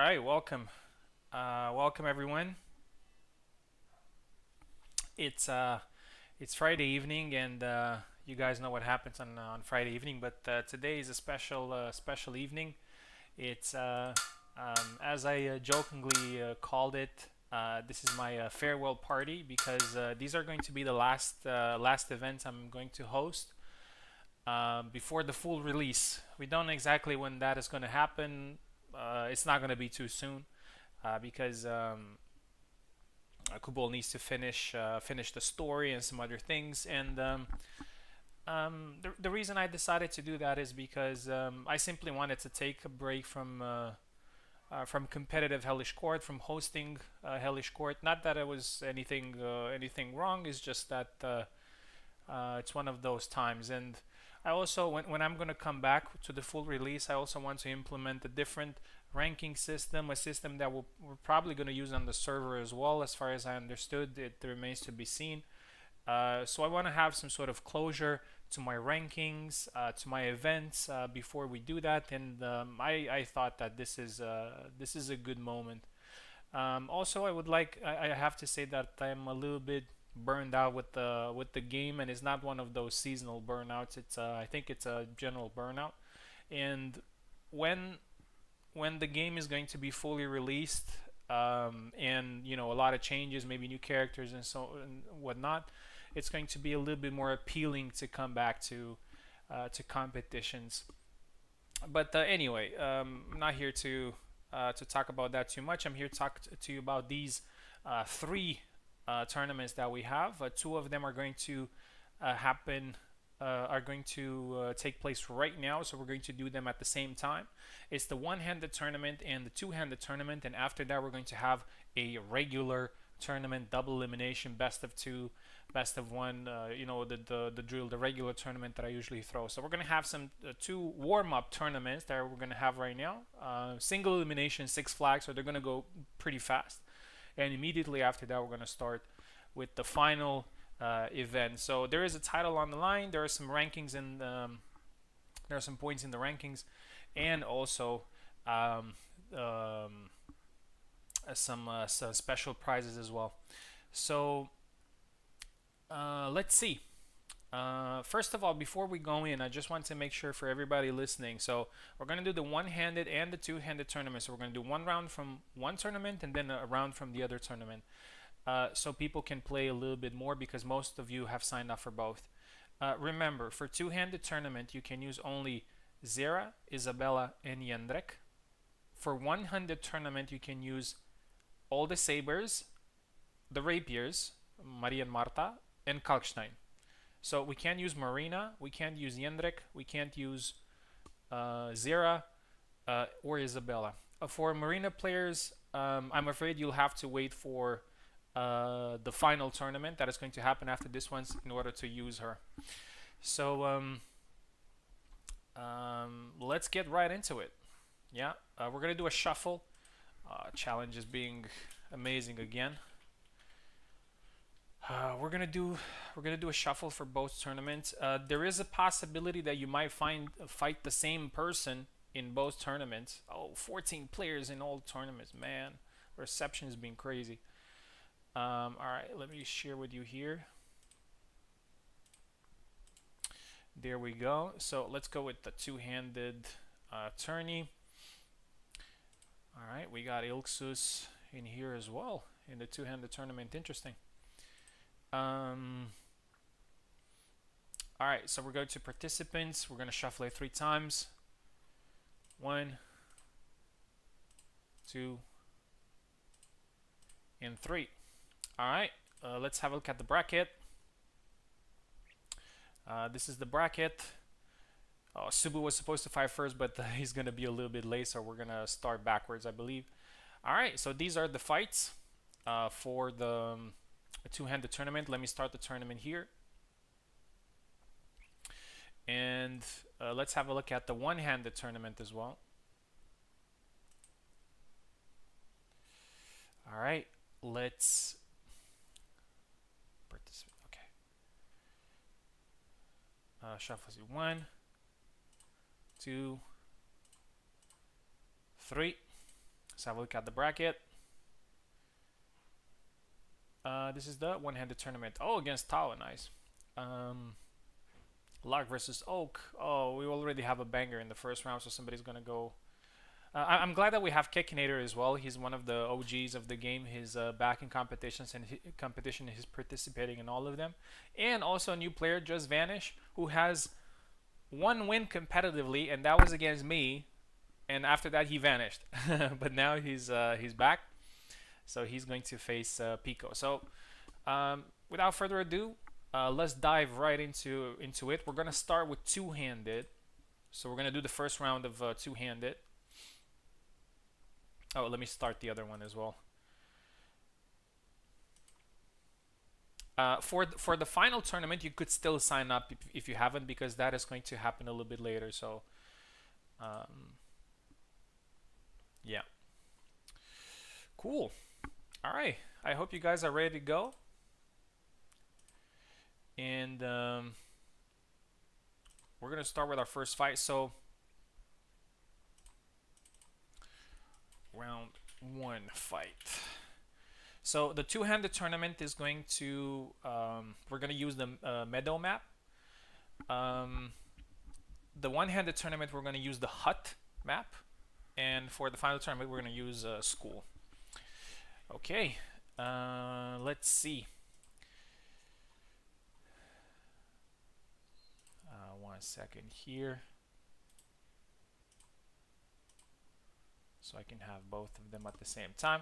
right, welcome everyone. It's uh, it's Friday evening, and you guys know what happens on Friday evening. But today is a special evening. It's as I jokingly called it. This is my farewell party because these are going to be the last events I'm going to host before the full release. We don't know exactly when that is going to happen. It's not going to be too soon because Kubol needs to finish the story and some other things. And the reason I decided to do that is because I simply wanted to take a break from competitive Hellish Quart, from hosting Hellish Quart. Not that it was anything wrong. It's just that it's one of those times. And I also, when I'm going to come back to the full release, I also want to implement a different ranking system, a system that we're probably going to use on the server as well. As far as I understood, it remains to be seen. So I want to have some sort of closure to my rankings, to my events before we do that, and I thought that this is a good moment. Also, I have to say that I'm a little bit burned out with the game, and it's not one of those seasonal burnouts. I think it's a general burnout, and when when the game is going to be fully released, and a lot of changes, maybe new characters and so and whatnot, it's going to be a little bit more appealing to come back to competitions. But anyway, I'm not here to talk about that too much. I'm here to talk to you about these three tournaments that we have. Two of them happen are going to take place right now, so we're going to do them at the same time. It's the one-handed tournament and the two-handed tournament, and after that we're going to have a regular tournament, double elimination, best of two, best of one. The drill, the regular tournament that I usually throw. So we're going to have some two warm-up tournaments that we're going to have right now. Single elimination, six flags, so they're going to go pretty fast. And immediately after that, we're going to start with the final event. So there is a title on the line. There are some rankings, and there are some points in the rankings, and also um, um, some special prizes as well. So let's see. First of all, before we go in, I just want to make sure for everybody listening. So we're going to do the one-handed and the two-handed tournament. So we're going to do one round from one tournament and then a round from the other tournament. So people can play a little bit more because most of you have signed up for both. Remember, for two-handed tournament, you can use only Zera, Isabella, and Jendrik. For one-handed tournament, you can use all the sabers, the rapiers, Maria and Marta, and Kalkstein. So we can't use Marina, we can't use Jendrik, we can't use Zera or Isabella. For Marina players, I'm afraid you'll have to wait for the final tournament that is going to happen after this one in order to use her. So let's get right into it. Yeah, we're gonna do a shuffle. Challenge is being amazing again. We're gonna do a shuffle for both tournaments. There is a possibility that you might fight the same person in both tournaments. Oh, 14 players in all tournaments, man. Reception has been crazy. All right, let me share with you here. There we go. So let's go with the two-handed tourney. All right, we got Ilksus in here as well in the two-handed tournament. Interesting. All right, so we're going to participants. We're going to shuffle it 3 times. 1, 2, and 3. All right, let's have a look at the bracket. This is the bracket. Oh, Subu was supposed to fight first, but he's going to be a little bit late, so we're going to start backwards, I believe. All right, so these are the fights for the two-handed tournament. Let me start the tournament here. And let's have a look at the one-handed tournament as well. All right, let's participate. Okay. Shuffle 1, 2, 3. Let's have a look at the bracket. This is the one-handed tournament. Oh, against Tao, nice. Lark versus Oak. Oh, we already have a banger in the first round, so somebody's gonna go. I'm glad that we have Kekinator as well. He's one of the OGs of the game. He's back in competitions and competition. He's participating in all of them. And also a new player, Just Vanish, who has one win competitively, and that was against me. And after that, he vanished. But now he's back, so he's going to face Pico. So without further ado, let's dive right into it. We're gonna start with two-handed. So we're gonna do the first round of two-handed. Oh, let me start the other one as well. For the final tournament, you could still sign up if you haven't, because that is going to happen a little bit later. So, yeah, cool. All right, I hope you guys are ready to go. And we're gonna start with our first fight. So, round one fight. So the two-handed tournament is going to we're going to use the meadow map. The one-handed tournament we're going to use the hut map, and for the final tournament we're going to use school. Okay, let's see. 1 second here, so I can have both of them at the same time.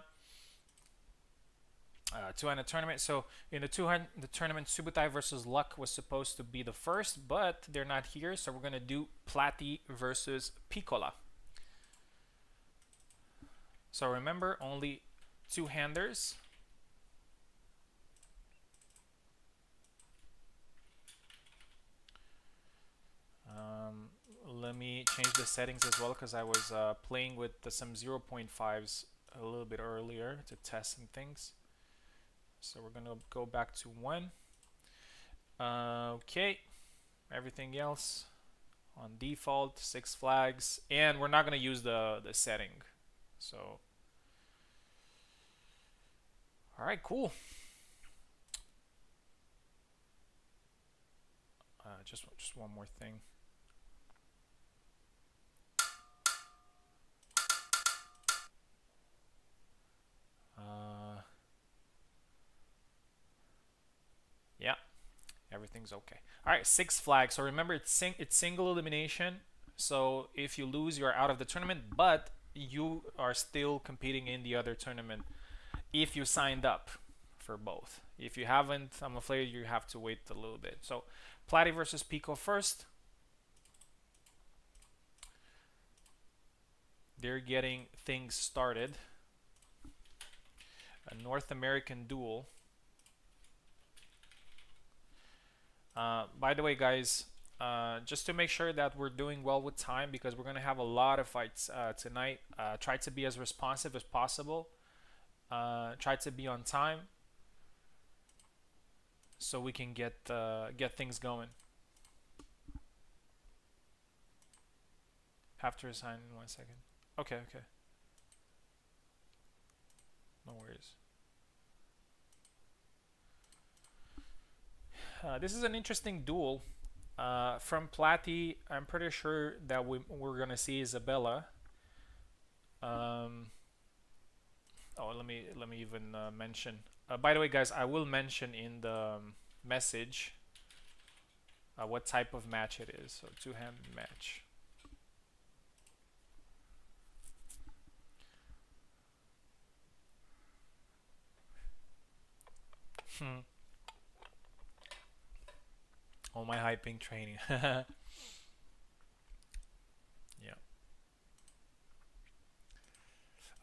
Two-handed tournament. So in the two-handed tournament, Subutai versus Luck was supposed to be the first, but they're not here, so we're gonna do Platy versus Piccola. So remember, only two-handers. Let me change the settings as well, because I was playing with some 0.5s a little bit earlier to test some things. So we're gonna go back to 1. Okay, everything else on default, 6 flags, and we're not gonna use the setting. So, all right, cool. Just one more thing. Yeah, everything's okay. All right, 6 flags. So remember, it's single elimination. So if you lose, you're out of the tournament, but you are still competing in the other tournament if you signed up for both. If you haven't, I'm afraid you have to wait a little bit. So Platy versus Pico first. They're getting things started. A North American duel. By the way, guys, just to make sure that we're doing well with time, because we're going to have a lot of fights tonight, try to be as responsive as possible. Try to be on time so we can get things going. Have to resign in 1 second. Okay, okay. No worries. This is an interesting duel. From Platy, I'm pretty sure that we're gonna see Isabella. Oh, let me even mention. By the way, guys, I will mention in the message what type of match it is. So two-hand match. Oh, my hyping training. Yeah.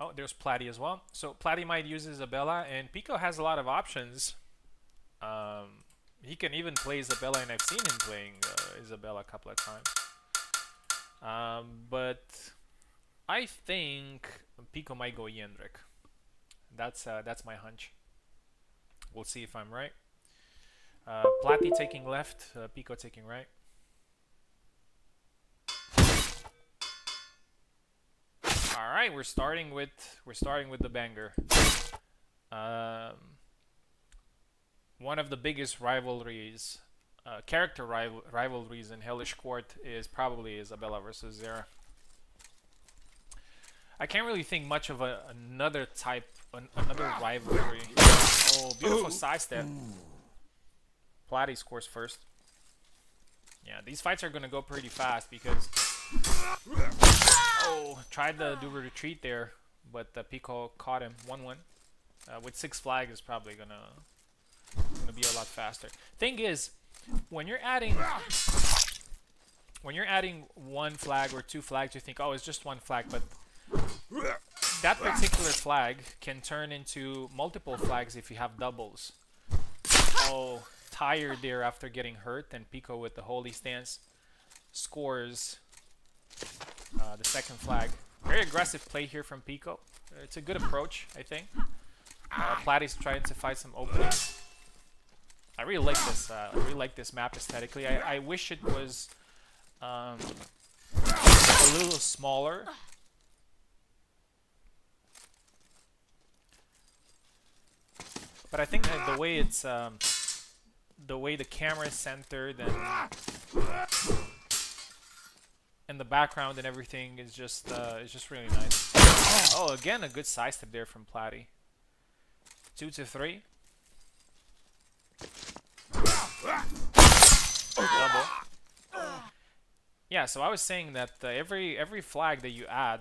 Oh, there's Platy as well. So Platy might use Isabella, and Pico has a lot of options. He can even play Isabella, and I've seen him playing Isabella a couple of times. But I think Pico might go Yendrik. That's my hunch. We'll see if I'm right. Platy taking left, Pico taking right. All right, we're starting with the banger. Um, One of the biggest rivalries, character rivalries in Hellish Quart is probably Isabella versus Zera. I can't really think much of another type, another rivalry. Oh, beautiful sidestep. Platy scores first. Yeah, these fights are gonna go pretty fast because tried to do a retreat there, but Pico caught him 1-1. With 6 flag is probably gonna be a lot faster. Thing is, when you're adding 1 flag or 2 flags, you think, oh, it's just 1 flag, but that particular flag can turn into multiple flags if you have doubles. Oh, tired there after getting hurt, and Pico with the holy stance scores the 2nd flag. Very aggressive play here from Pico. It's a good approach, I think. Platy's trying to find some openings. I really like this. I really like this map aesthetically. I wish it was a little smaller. But I think that the way it's the way the camera is centered and the background and everything is just really nice. Oh, again a good sidestep there from Platy. 2-3. Double. Yeah, so I was saying that every flag that you add.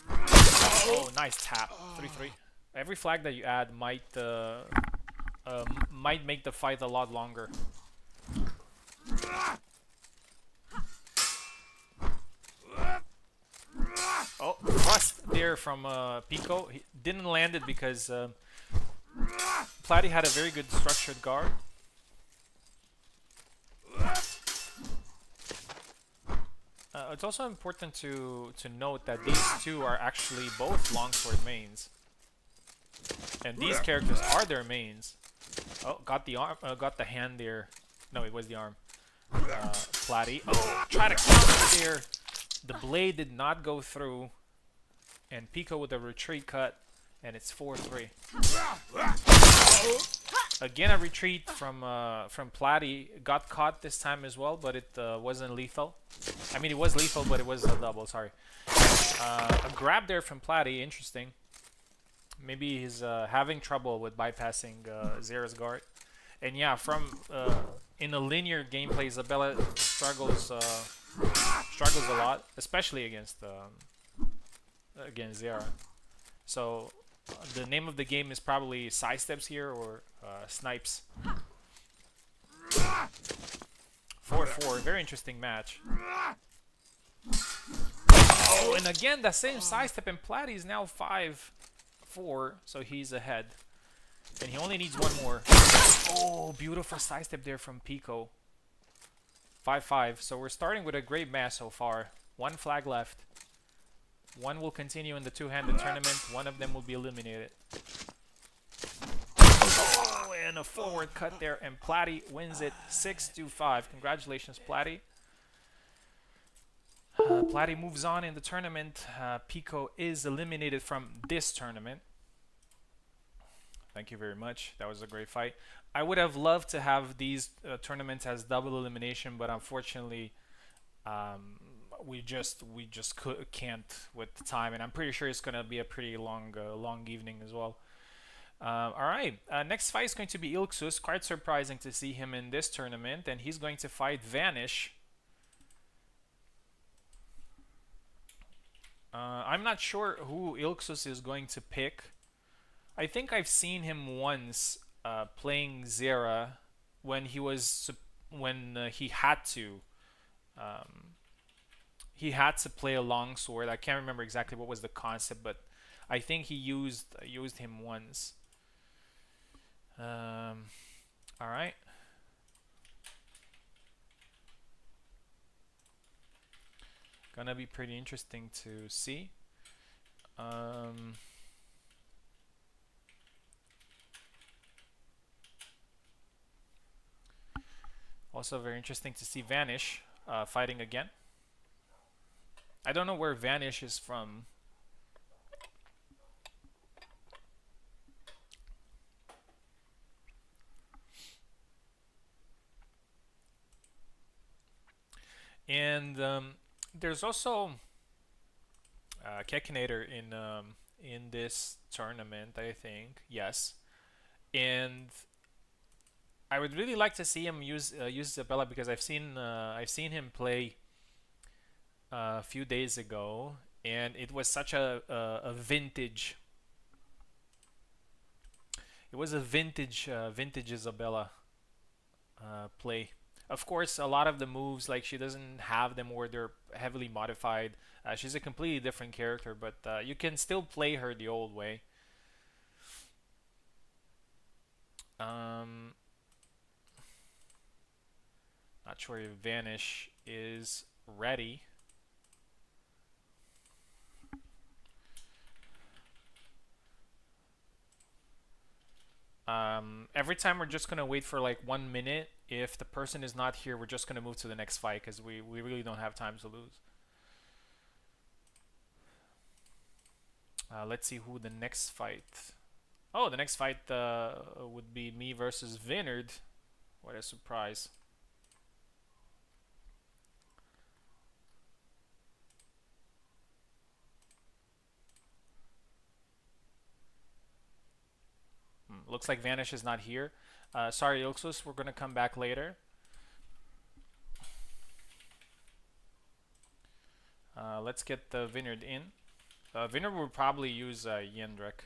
Oh, nice tap. 3-3. Every flag that you add might make the fight a lot longer. Oh, thrust there from Pico. He didn't land it because Platy had a very good structured guard. It's also important to note that these two are actually both longsword mains, and these characters are their mains. Oh, got the arm, got the hand there. No, it was the arm. Platy. Oh, try to counter there. The blade did not go through, and Pico with a retreat cut, and it's 4-3. Again, a retreat from Platy. Got caught this time as well, but it wasn't lethal. I mean, it was lethal, but it was a double. Sorry. A grab there from Platy. Interesting. Maybe he's having trouble with bypassing Zera's guard. And yeah, from in a linear gameplay, Isabella struggles a lot, especially against Zera. So the name of the game is probably sidesteps here or snipes. 4-4, very interesting match. Oh, and again the same sidestep, and Platy is now 5-4, so he's ahead. And he only needs 1 more. Oh, beautiful sidestep there from Pico. 5-5, so we're starting with a great match so far. 1 flag left. 1 will continue in the 2-handed tournament. 1 of them will be eliminated. Oh, and a forward cut there, and Platy wins it 6-5. Congratulations, Platy. Platy moves on in the tournament. Pico is eliminated from this tournament. Thank you very much. That was a great fight. I would have loved to have these tournaments as double elimination, but unfortunately, we just can't with the time, and I'm pretty sure it's gonna be a pretty long evening as well. All right, next fight is going to be Ilxus. Quite surprising to see him in this tournament, and he's going to fight Vanish. I'm not sure who Ilxus is going to pick. I think I've seen him once playing Zera when he was he had to. He had to play a longsword. I can't remember exactly what was the concept, but I think he used him once. All right. Gonna be pretty interesting to see. Also very interesting to see Vanish fighting again. I don't know where Vanish is from. And there's also Kekinator in this tournament, I think. Yes, and I would really like to see him use Isabella because I've seen him play a few days ago, and it was such a vintage. It was a vintage Isabella play. Of course, a lot of the moves, like she doesn't have them where they're heavily modified. She's a completely different character, but you can still play her the old way. Um, Not sure if Vanish is ready. Every time we're just gonna wait for like 1 minute. If the person is not here, we're just gonna move to the next fight because we really don't have time to lose. Let's see who the next fight. Oh, the next fight would be me versus Vinard. What a surprise. Looks like Vanish is not here. Sorry, Ilxus, we're gonna come back later. Let's get the Vineyard in. Vineyard will probably use Yendrek.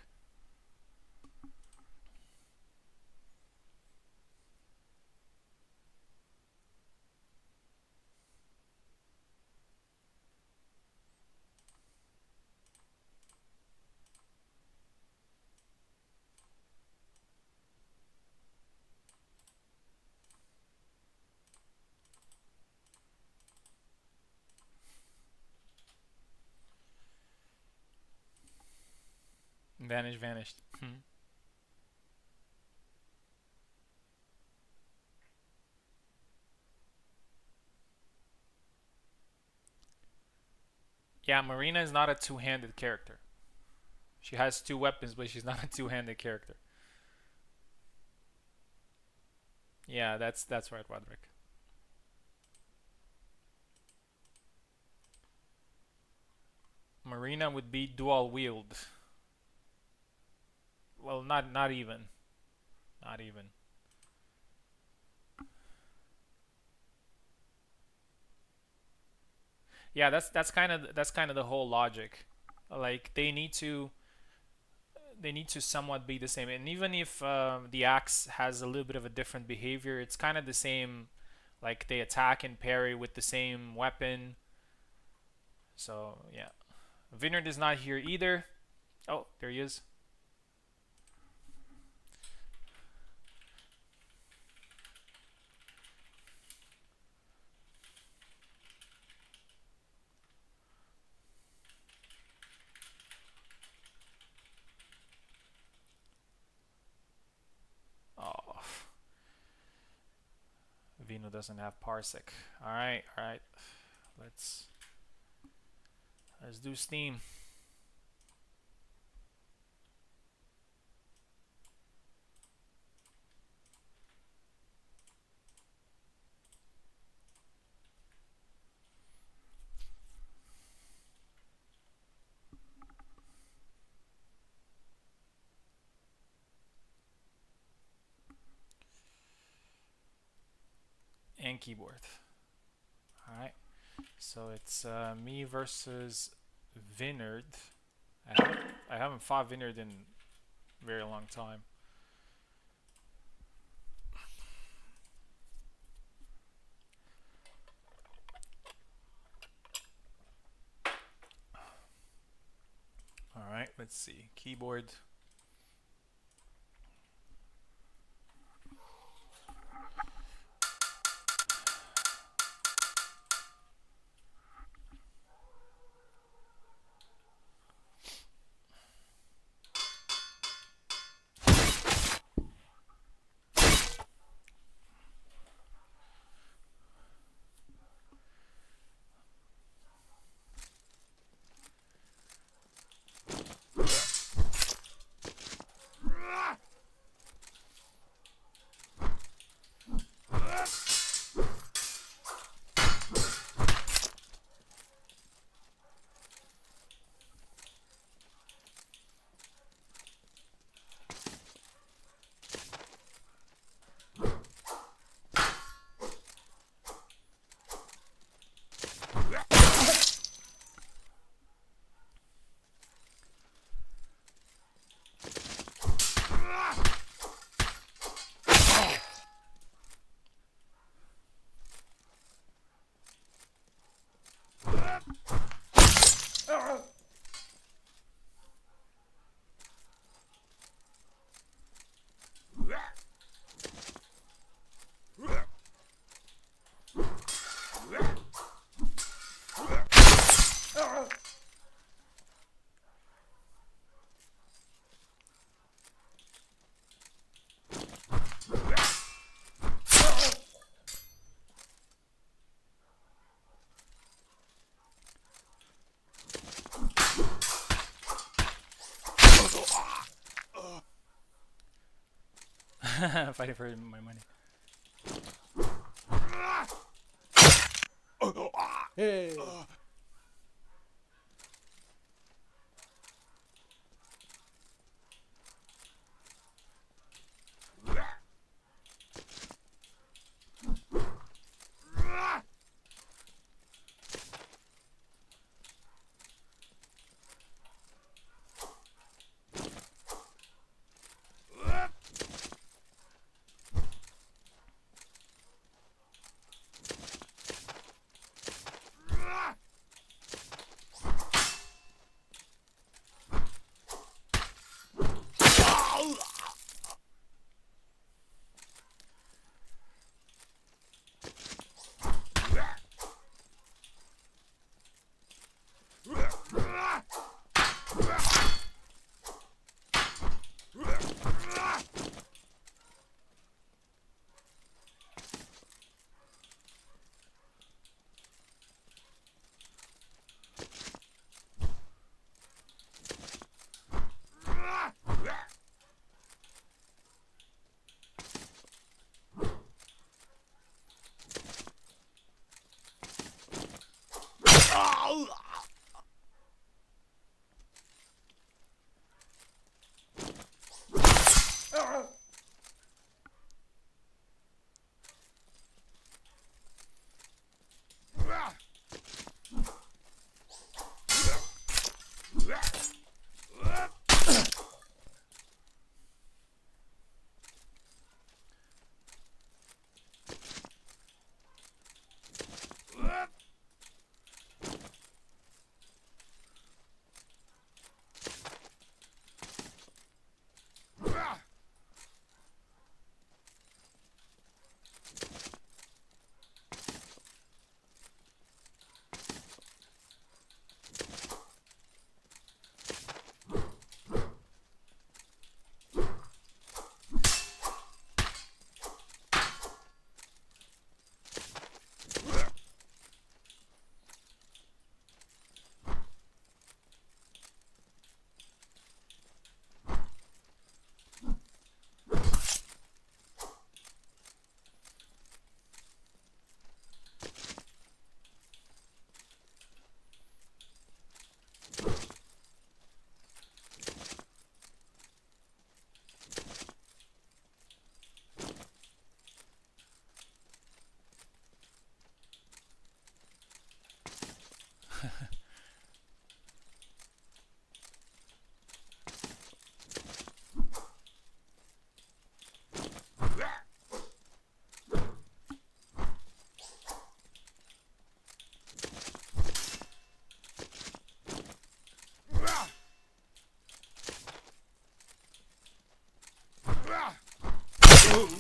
Vanished. Yeah, Marina is not a two-handed character. She has two weapons, but she's not a two-handed character. Yeah, that's right, Roderick. Marina would be dual wield. Well, not even. Not even. Yeah, that's kind of the whole logic. Like they need to somewhat be the same. And even if the axe has a little bit of a different behavior, it's kind of the same. Like they attack and parry with the same weapon. So yeah, Vineyard is not here either. Oh, there he is. Oh, Vino doesn't have Parsec. All right. Let's let's do Steam. And keyboard. All right. So it's me versus Vineyard. I haven't fought Vineyard in a very long time. All right. Let's see. Keyboard. Fighting for my money. Hey.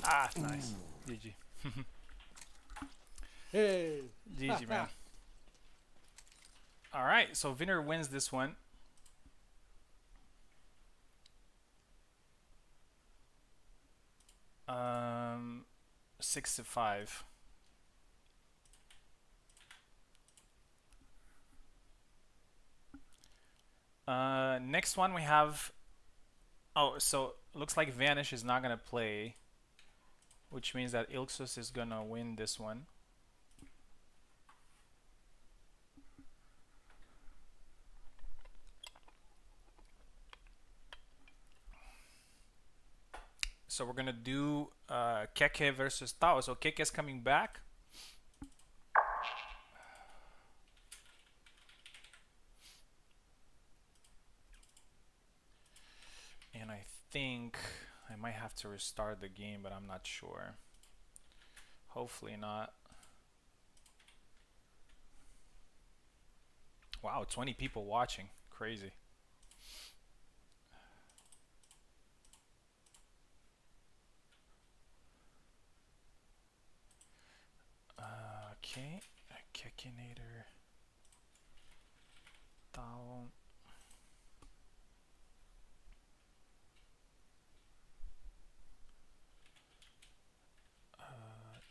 Ah, nice. GG. Hey. GG, man. All right, so Vinner wins this one. Um, 6-5. Next one we have. Oh, so looks like Vanish is not gonna play, which means that Ilxus is gonna win this one. So we're gonna do Keke versus Tao. So Keke's coming back. And I think I might have to restart the game, but I'm not sure. Hopefully not. Wow, 20 people watching. Crazy. Okay. Kekinator. Tao.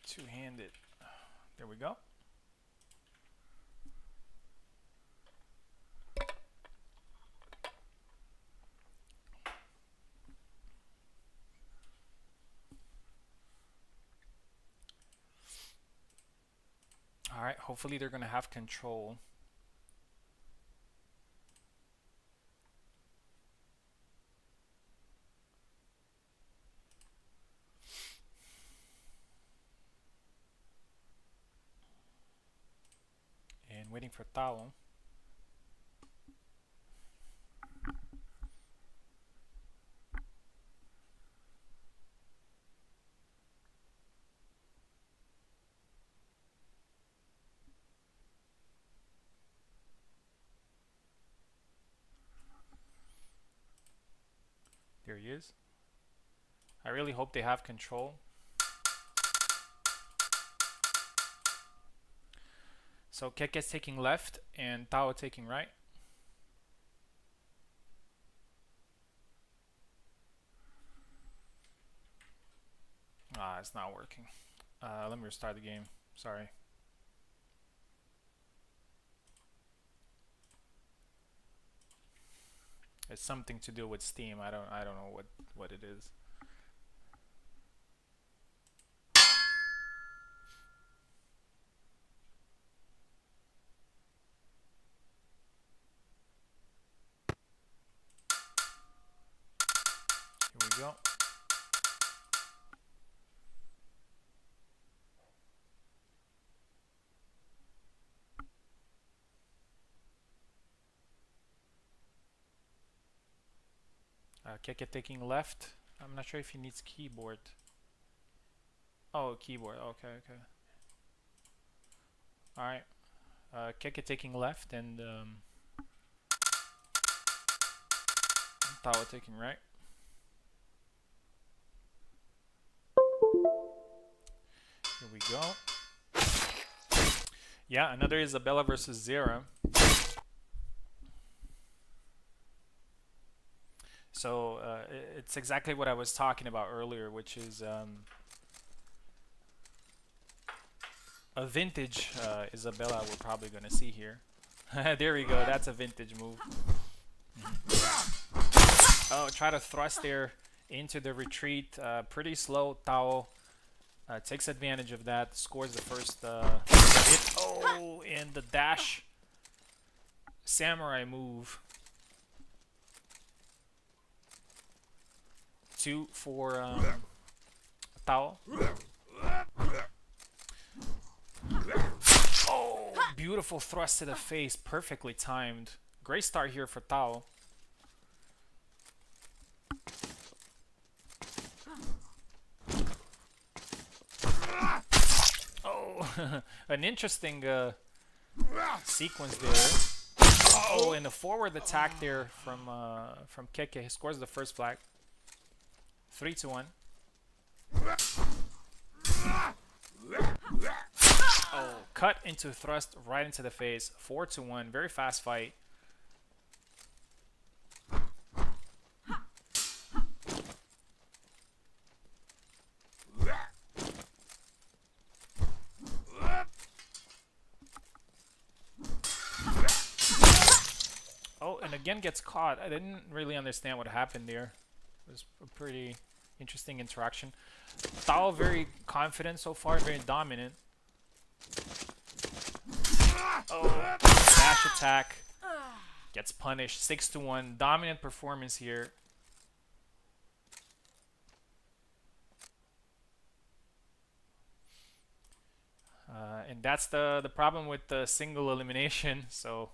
Two-handed. There we go. Alright, hopefully they're gonna have control. And waiting for Tao. There he is. I really hope they have control. So Keke's taking left and Tao taking right. Ah, it's not working. Let me restart the game. Sorry. It's something to do with Steam. I don't know what it is. Here we go. Keke taking left. I'm not sure if he needs keyboard. Oh, keyboard. Okay, okay. All right. Keke taking left and Tao taking right. Here we go. Yeah, another Isabella versus Zera. So it's exactly what I was talking about earlier, which is a vintage Isabella we're probably going to see here. There we go. That's a vintage move. Oh, try to thrust there into the retreat. Pretty slow. Tao takes advantage of that. Scores the first hit. Oh, and the dash samurai move. 2 for Tao. Oh, beautiful thrust to the face. Perfectly timed. Great start here for Tao. Oh, an interesting sequence there. Oh, and a forward attack there from Keke. He scores the first flag. 3-1. Oh, cut into thrust right into the face. 4-1. Very fast fight. Oh, and again gets caught. I didn't really understand what happened there. It was a pretty interesting interaction. Tao very confident so far, very dominant. Oh, dash attack. Gets punished. 6-1. Dominant performance here. And that's the problem with the single elimination. So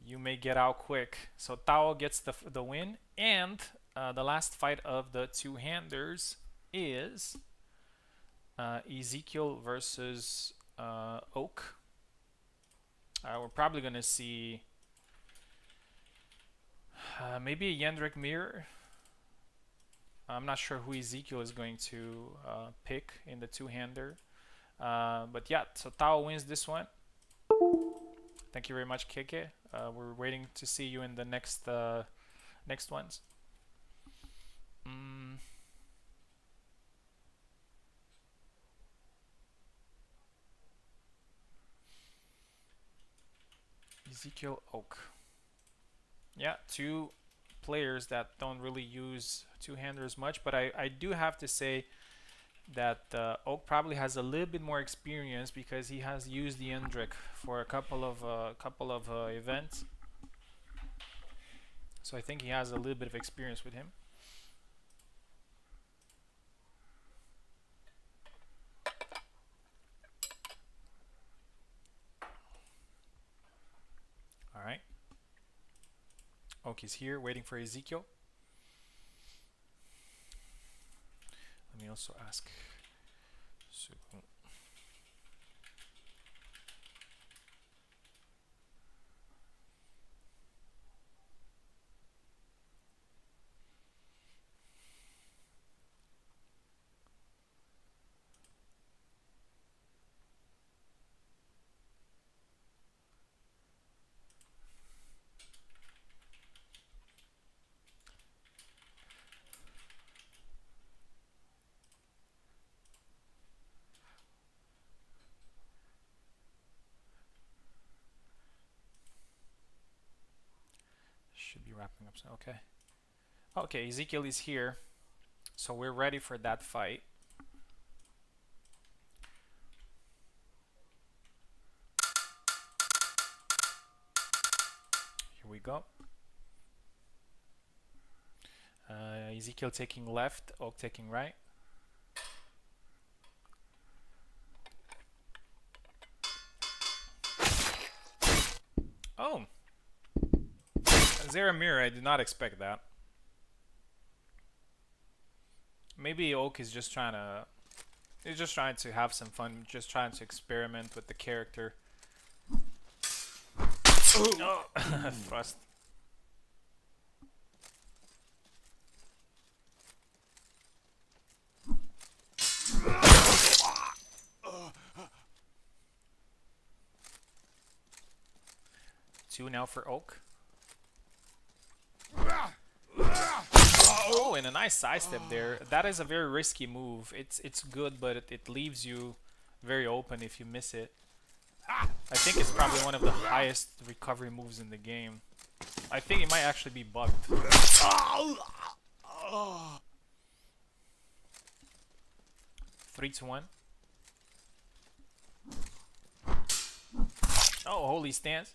you may get out quick. So Tao gets the win. And the last fight of the two-handers is Ezekiel versus Oak. We're probably going to see maybe a Yendrick Mirror. I'm not sure who Ezekiel is going to pick in the two-hander. But yeah, so Tao wins this one. Thank you very much, Keke. We're waiting to see you in the next ones. Ezekiel Oak. Yeah, two players that don't really use two-handers much, but I do have to say that Oak probably has a little bit more experience because he has used the Endrick for a couple of events. So I think he has a little bit of experience with him. All right. Oak is here waiting for Ezekiel. Let me also ask Subu. Should be wrapping up soon. Okay. Okay, Ezekiel is here. So we're ready for that fight. Here we go. Ezekiel taking left, Oak taking right. Oh! Zaramir, I did not expect that. Maybe Oak is just trying to... He's just trying to have some fun, just trying to experiment with the character. Oh! Thrust. Two now for Oak. Oh, and a nice sidestep there. That is a very risky move. It's good, but it leaves you very open if you miss it. I think it's probably one of the highest recovery moves in the game. I think it might actually be bugged. 3-1. Oh, holy stance.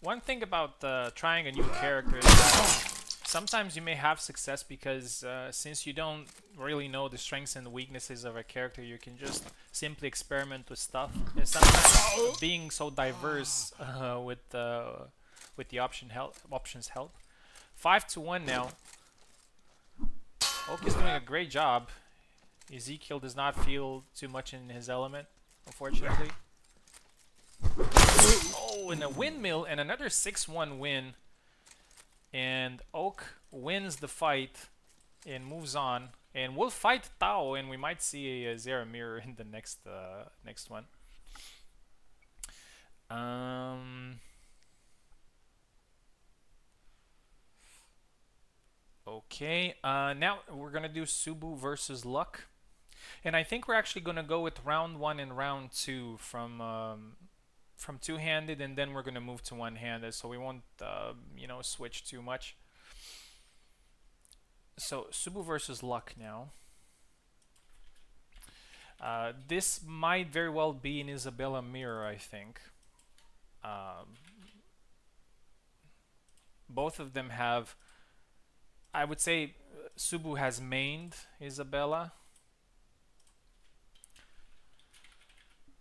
One thing about trying a new character is that sometimes you may have success because since you don't really know the strengths and weaknesses of a character, you can just simply experiment with stuff. And sometimes being so diverse with the options help. 5-1 now. Oak is doing a great job. Ezekiel does not feel too much in his element, unfortunately. Oh, and a windmill and another 6-1 win. And Oak wins the fight and moves on. And we'll fight Tao, and we might see a Zaramir in the next one. Okay, now we're gonna do Subu versus Luck. And I think we're actually gonna go with round 1 and round 2 from two-handed, and then we're gonna move to one-handed, so we won't you know, switch too much. So Subu versus Luck now. This might very well be an Isabella mirror, I think. Both of them have, I would say Subu has mained Isabella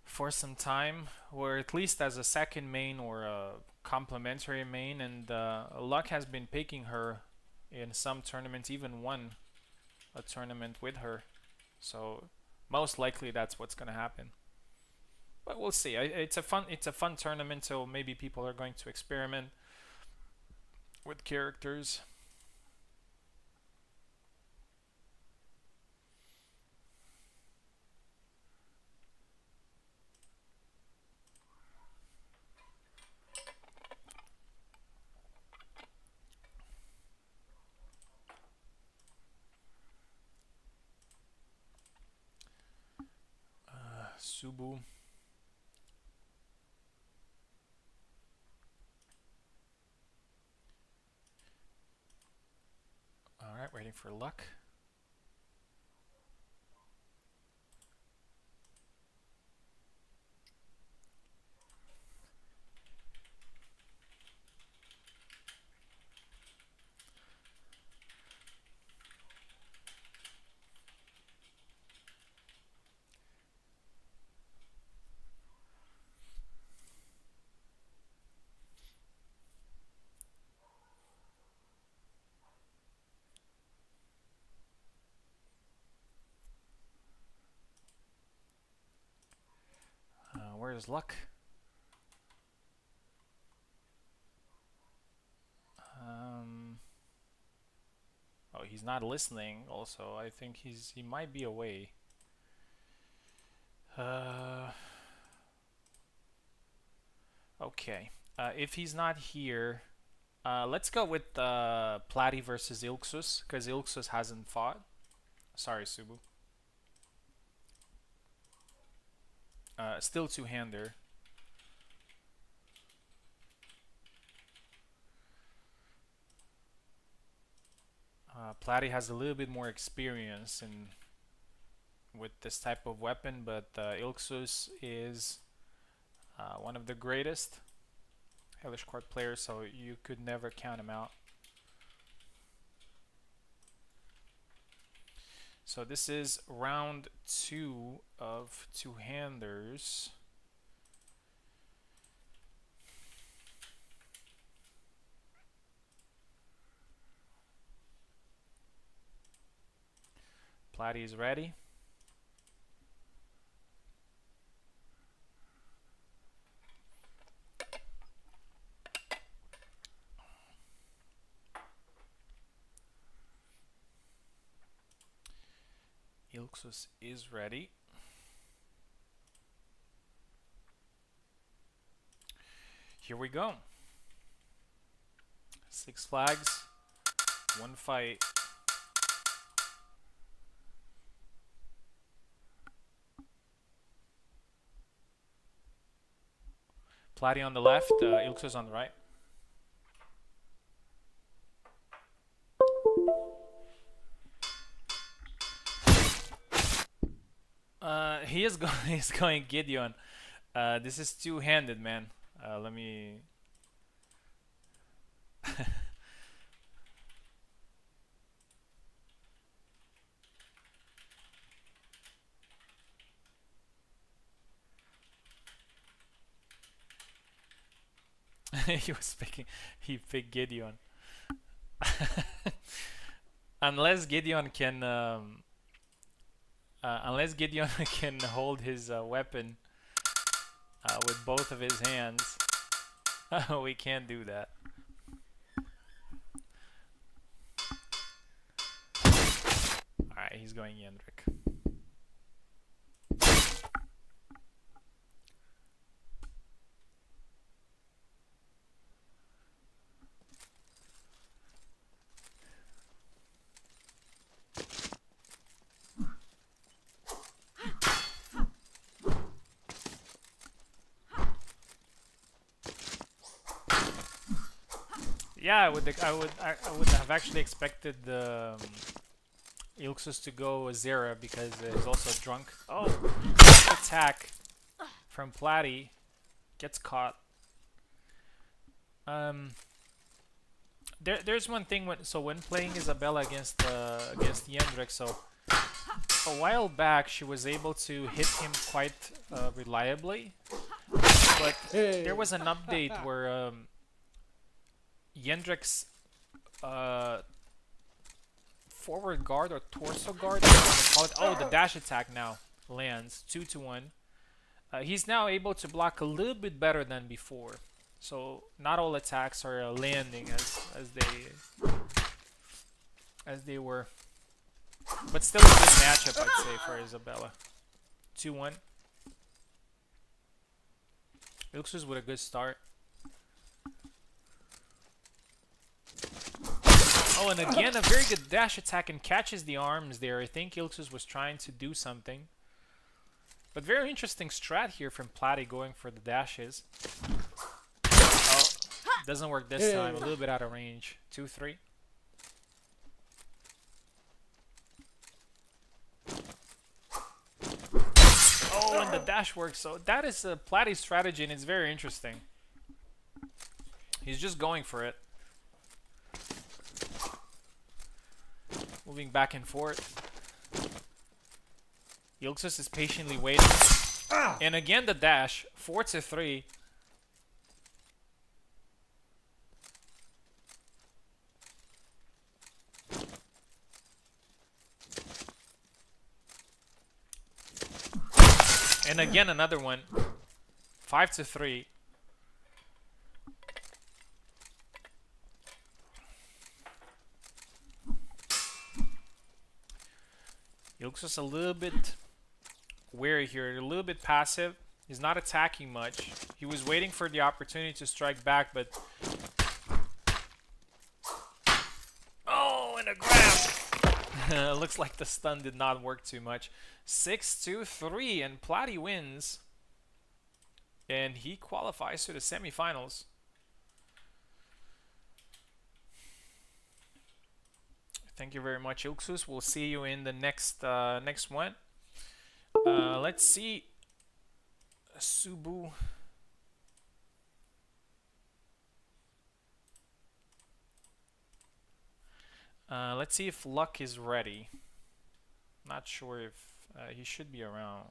for some time, or at least as a second main or a complementary main, and Luck has been picking her in some tournaments, even won a tournament with her, so most likely that's what's gonna happen. But we'll see. It's a fun tournament, so maybe people are going to experiment with characters. Subu. Alright, waiting for Luck. Where's luck? Oh, he's not listening. Also, I think he might be away. Okay. If he's not here, let's go with Platy versus Ilksus, because Ilksus hasn't fought. Sorry, Subu. Still two-hander. Platy has a little bit more experience with this type of weapon, but Ilksus is one of the greatest Hellish Quart players, so you could never count him out. So this is round 2 of two-handers. Platy is ready. Ilksus is ready. Here we go. 6 flags, 1 fight. Platy on the left, Ilksus on the right. He's going Gideon. This is two-handed, man. Let me. He was picking. He picked Gideon. Unless Gideon can. Unless Gideon can hold his weapon with both of his hands, we can't do that. Alright, he's going Yendrik. Yeah, I would have actually expected Ilksus to go Zera because he's also drunk. Oh, attack from Platy gets caught. There's one thing when playing Isabella against Yendrik, so a while back she was able to hit him quite reliably, but there was an update where Yendrik's forward guard or torso guard, call it. Oh, the dash attack now lands 2-1. He's now able to block a little bit better than before, so not all attacks are landing as they were, but still a good matchup, I'd say, for Isabella. 2-1. Ilksus with a good start. Oh, and again, a very good dash attack and catches the arms there. I think Ilksus was trying to do something. But very interesting strat here from Platy going for the dashes. Oh, doesn't work this time. A little bit out of range. 2-3. Oh, and the dash works. So that is Platy's strategy, and it's very interesting. He's just going for it. Moving back and forth. Ilksus is patiently waiting. And again the dash. 4-3. And again another one. 5-3. He looks just a little bit wary here, a little bit passive. He's not attacking much. He was waiting for the opportunity to strike back, but... Oh, and a grab! Looks like the stun did not work too much. 6-3, and Platy wins. And he qualifies to the semifinals. Thank you very much, Ilksus. We'll see you in the next next one. Let's see. Subu. Let's see if Luck is ready. Not sure if he should be around.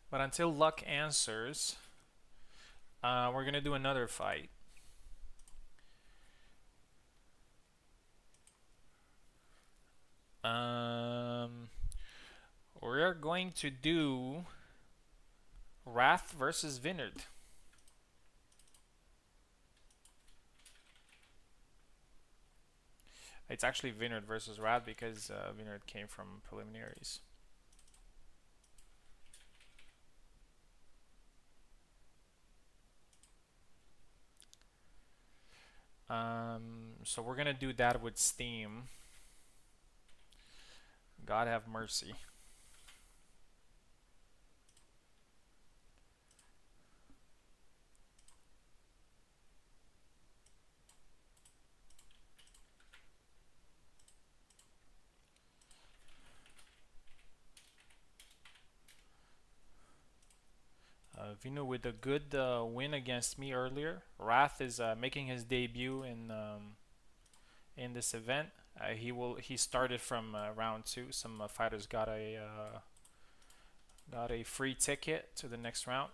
But until Luck answers, we're gonna do another fight. We're going to do Wrath versus Vineyard. It's actually Vineyard versus Wrath because Vineyard came from preliminaries. So we're gonna do that with Steam. God have mercy. Vino with a good win against me earlier. Wrath is making his debut in this event. He started from round 2. Some fighters got a free ticket to the next round.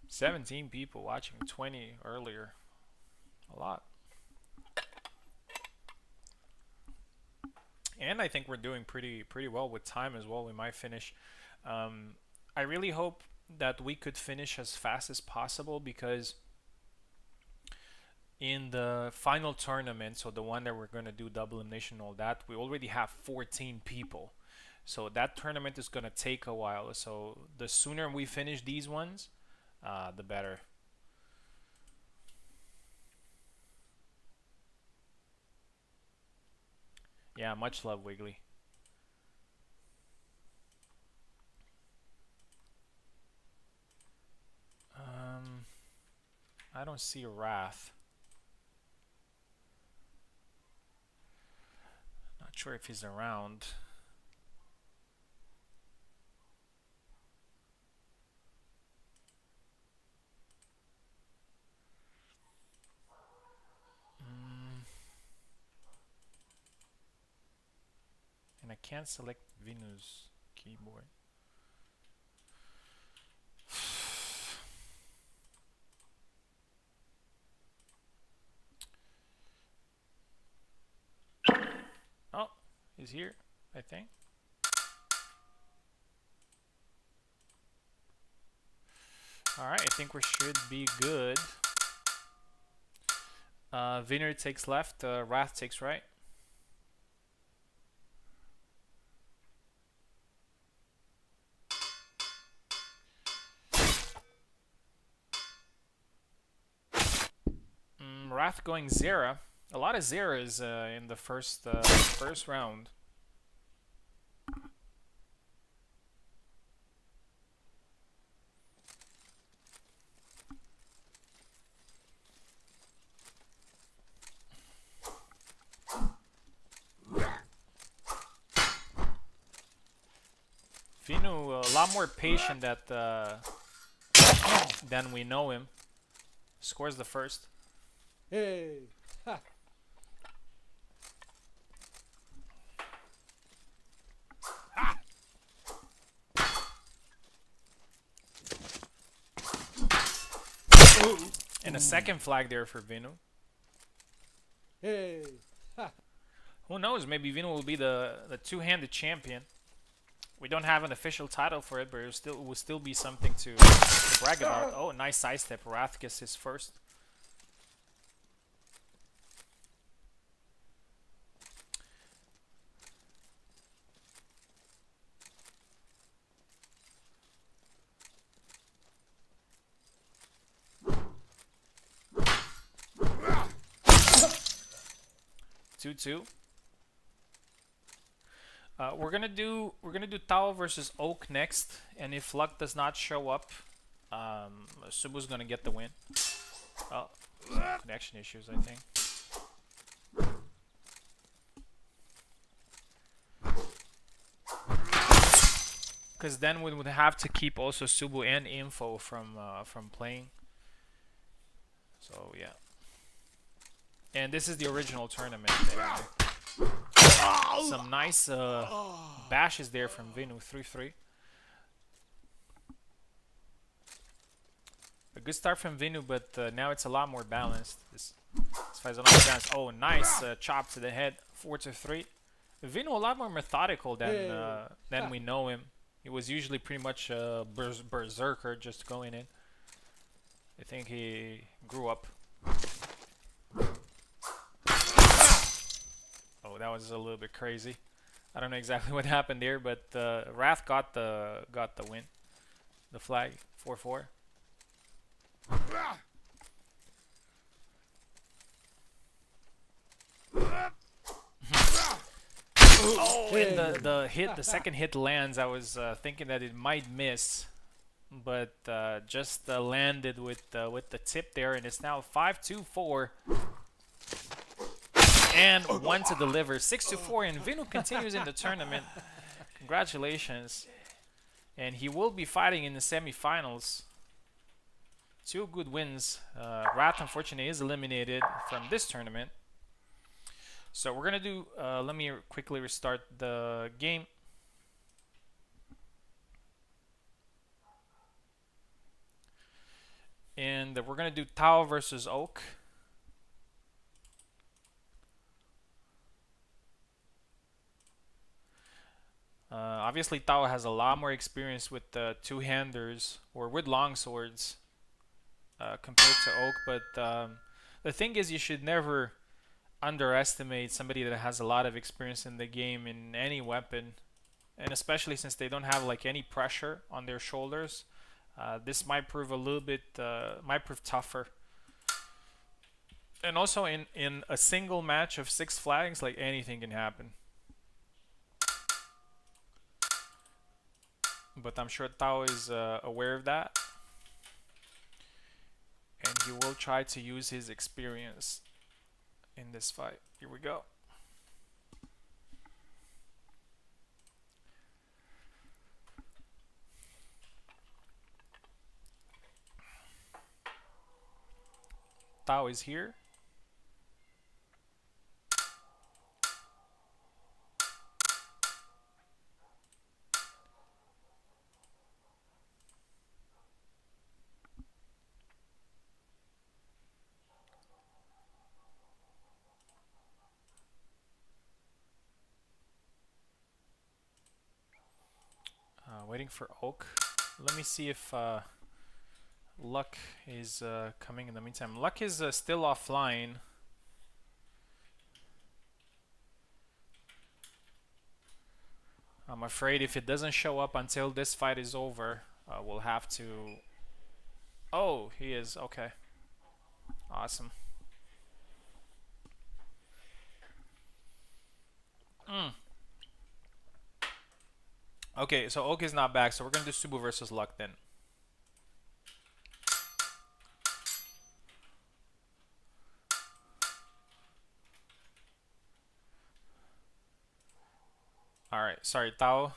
"17 people watching, 20 earlier. A lot. And I think we're doing pretty well with time as well. We might finish. I really hope that we could finish as fast as possible, because in the final tournament, so the one that we're going to do double elimination and all that, we already have 14 people. So that tournament is going to take a while. So the sooner we finish these ones, the better. Yeah, much love, Wiggly. I don't see Wrath. Not sure if he's around. And I can't select Vinu's keyboard. Oh, he's here, I think. Alright, I think we should be good. Vineyard takes left, Wrath takes right. Wrath going Zera. A lot of Zeras in the first round. Vinu a lot more patient at the Then we know him. Scores the first. Hey. Ha. And a second flag there for Vinu. Hey. Ha. Who knows? Maybe Vinu will be the two-handed champion. We don't have an official title for it, but it will still be something to brag about. Oh, nice side step. Wrath gets his first. Two. We're gonna do Tao versus Oak next, and if luck does not show up, Subu's gonna get the win. Oh, some connection issues, I think. Because then we would have to keep also Subu and Info from playing. So yeah. And this is the original tournament. Some nice bashes there from Vinu, 3-3. A good start from Vinu, but now it's a lot more balanced. This fight's a lot more balanced. Oh, nice chop to the head, 4-3. Vinu a lot more methodical than we know him. He was usually pretty much a berserker just going in. I think he grew up. Oh, that was a little bit crazy. I don't know exactly what happened there, but Wrath got the win. The flag, 4-4. Oh, and the second hit lands. I was thinking that it might miss, but just landed with the tip there, and it's now 5-2-4. And one to deliver, 6-4, and Vinu continues in the tournament. Congratulations. And he will be fighting in the semifinals. 2 good wins. Wrath, unfortunately, is eliminated from this tournament. So we're going to do, let me quickly restart the game. And we're going to do Tao versus Oak. Obviously, Tao has a lot more experience with two-handers or with longswords compared to Oak. But the thing is, you should never underestimate somebody that has a lot of experience in the game in any weapon, and especially since they don't have like any pressure on their shoulders. This might prove a little bit, might prove tougher. And also in a single match of 6 flags, like anything can happen. But I'm sure Tao is aware of that, and he will try to use his experience in this fight. Here we go. Tao is here. Waiting for Oak. Let me see if Luck is coming in the meantime. Luck is still offline. I'm afraid if it doesn't show up until this fight is over, we'll have to... Oh, he is. Okay. Awesome. Okay, so Oak is not back, so we're going to do Subu versus Luck then. Alright, sorry, Tao.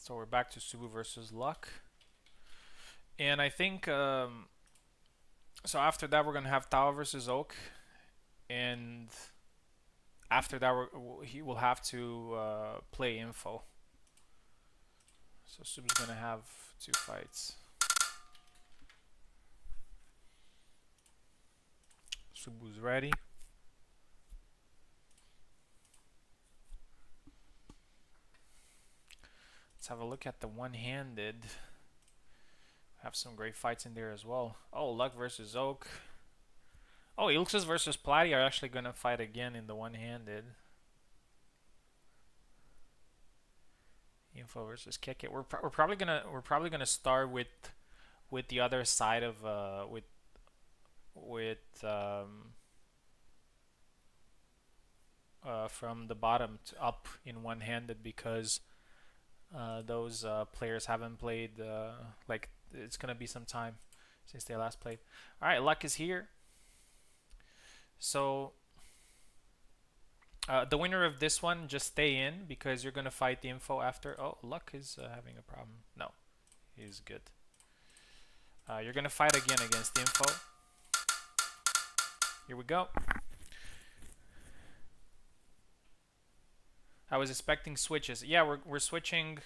So we're back to Subu versus Luck. And I think, so after that we're going to have Tao versus Oak. And after that he will have to play Info. So Subu's going to have 2 fights. Subu's ready. Let's have a look at the one-handed. Have some great fights in there as well. Oh, Luck versus Oak. Oh, Ilxus versus Platy are actually gonna fight again in the one-handed. Info versus Keke. We're probably gonna start with the other side of from the bottom to up in one-handed because those players haven't played like it's gonna be some time since they last played. All right, Luck is here. So the winner of this one just stay in because you're gonna fight the Info after. Oh, Luck is having a problem. No, he's good. You're gonna fight again against the Info. Here we go. I was expecting switches. Yeah, we're switching.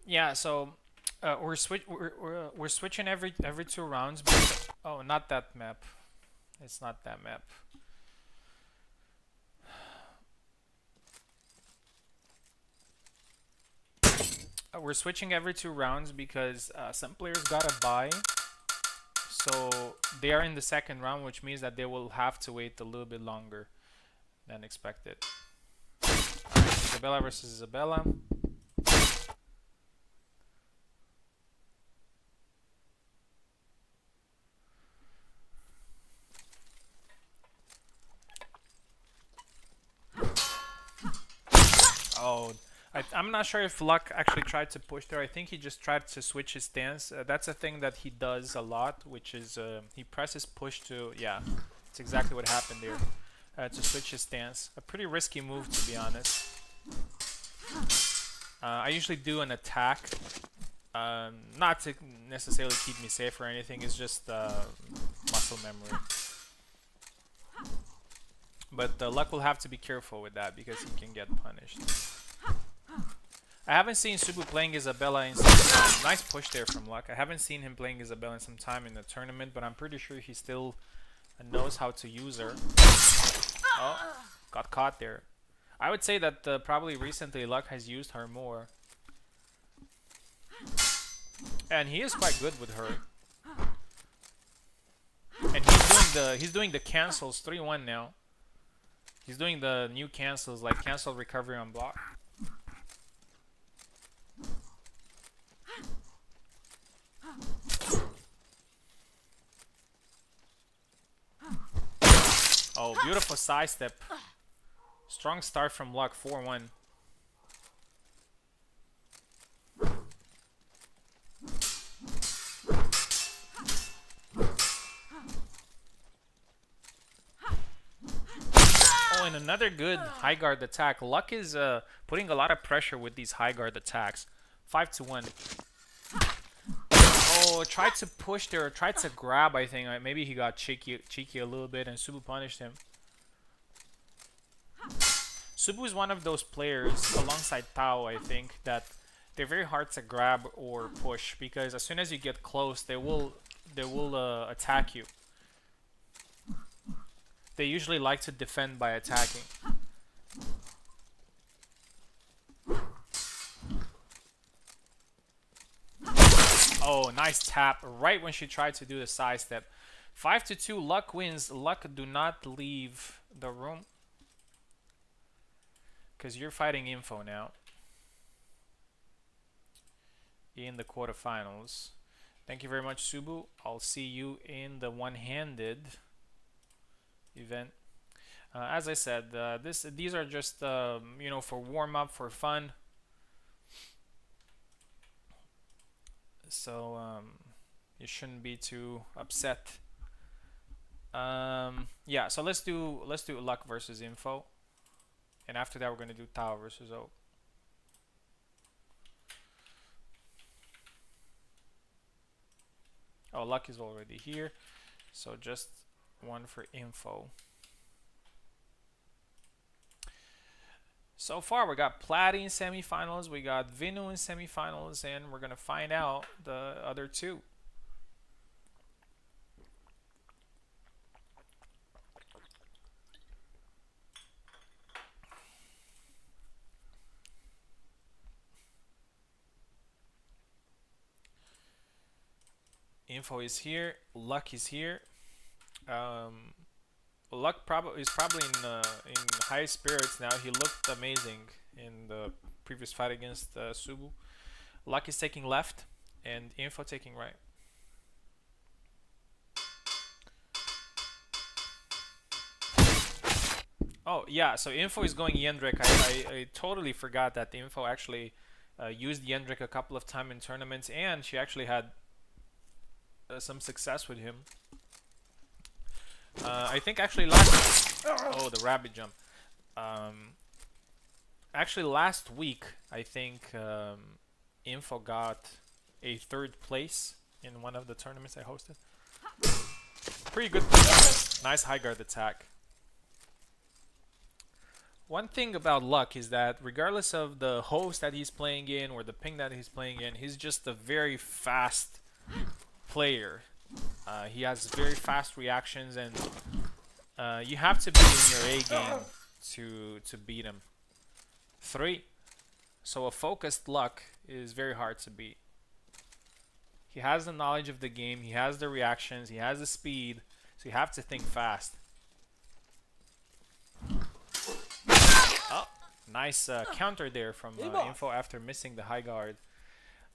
Yeah, so we're switching every 2 rounds. But, oh, not that map. It's not that map. We're switching every 2 rounds because some players got a bye. So they are in the second round, which means that they will have to wait a little bit longer than expected. Alright, Isabella versus Isabella. Oh, I'm not sure if Luck actually tried to push there. I think he just tried to switch his stance. That's a thing that he does a lot, which is he presses push to, yeah, it's exactly what happened there, to switch his stance. A pretty risky move, to be honest. I usually do an attack, not to necessarily keep me safe or anything, it's just muscle memory. But Luck will have to be careful with that because he can get punished. I haven't seen Subu playing Isabella in some time. Nice push there from Luck. I haven't seen him playing Isabella in some time in the tournament, but I'm pretty sure he still knows how to use her. Oh, got caught there. I would say that probably recently Luck has used her more. And he is quite good with her. And he's doing the cancels 3-1 now. He's doing the new cancels, like cancel recovery on block. Oh, beautiful side step. Strong start from Luck, 4-1. Oh, and another good high guard attack. Luck is putting a lot of pressure with these high guard attacks. 5-1. Oh, tried to push there, tried to grab, I think. Maybe he got cheeky a little bit and Subu punished him. Subu is one of those players, alongside Tao, I think, that they're very hard to grab or push because as soon as you get close, they will attack you. They usually like to defend by attacking. Oh, nice tap right when she tried to do the side step. 5-2, Luck wins. Luck, do not leave the room because you're fighting Info now in the quarterfinals. Thank you very much, Subu. I'll see you in the one-handed event. As I said, these are just for warm up, for fun. So you shouldn't be too upset. Yeah. So let's do luck versus info, and after that we're gonna do Tao versus Oak. Oh, luck is already here, so just one for info. So far, we got Platy in semifinals, we got Vinu in semifinals, and we're gonna find out the other two. Info is here, Luck is here. Um, Luck is probably in high spirits now. He looked amazing in the previous fight against Subu. Luck is taking left, and Info taking right. Oh yeah, so Info is going Yendrik. I totally forgot that the Info actually used Yendrik a couple of times in tournaments, and she actually had some success with him. I think actually last... Oh, the rabbit jump. Actually last week, I think Info got a 3rd place in one of the tournaments I hosted. Pretty good performance. Nice high guard attack. One thing about Luck is that regardless of the host that he's playing in or the ping that he's playing in, he's just a very fast player. He has very fast reactions, and you have to be in your A game to beat him. 3. So a focused Luck is very hard to beat. He has the knowledge of the game, he has the reactions, he has the speed, so you have to think fast. Oh, nice counter there from Info after missing the high guard.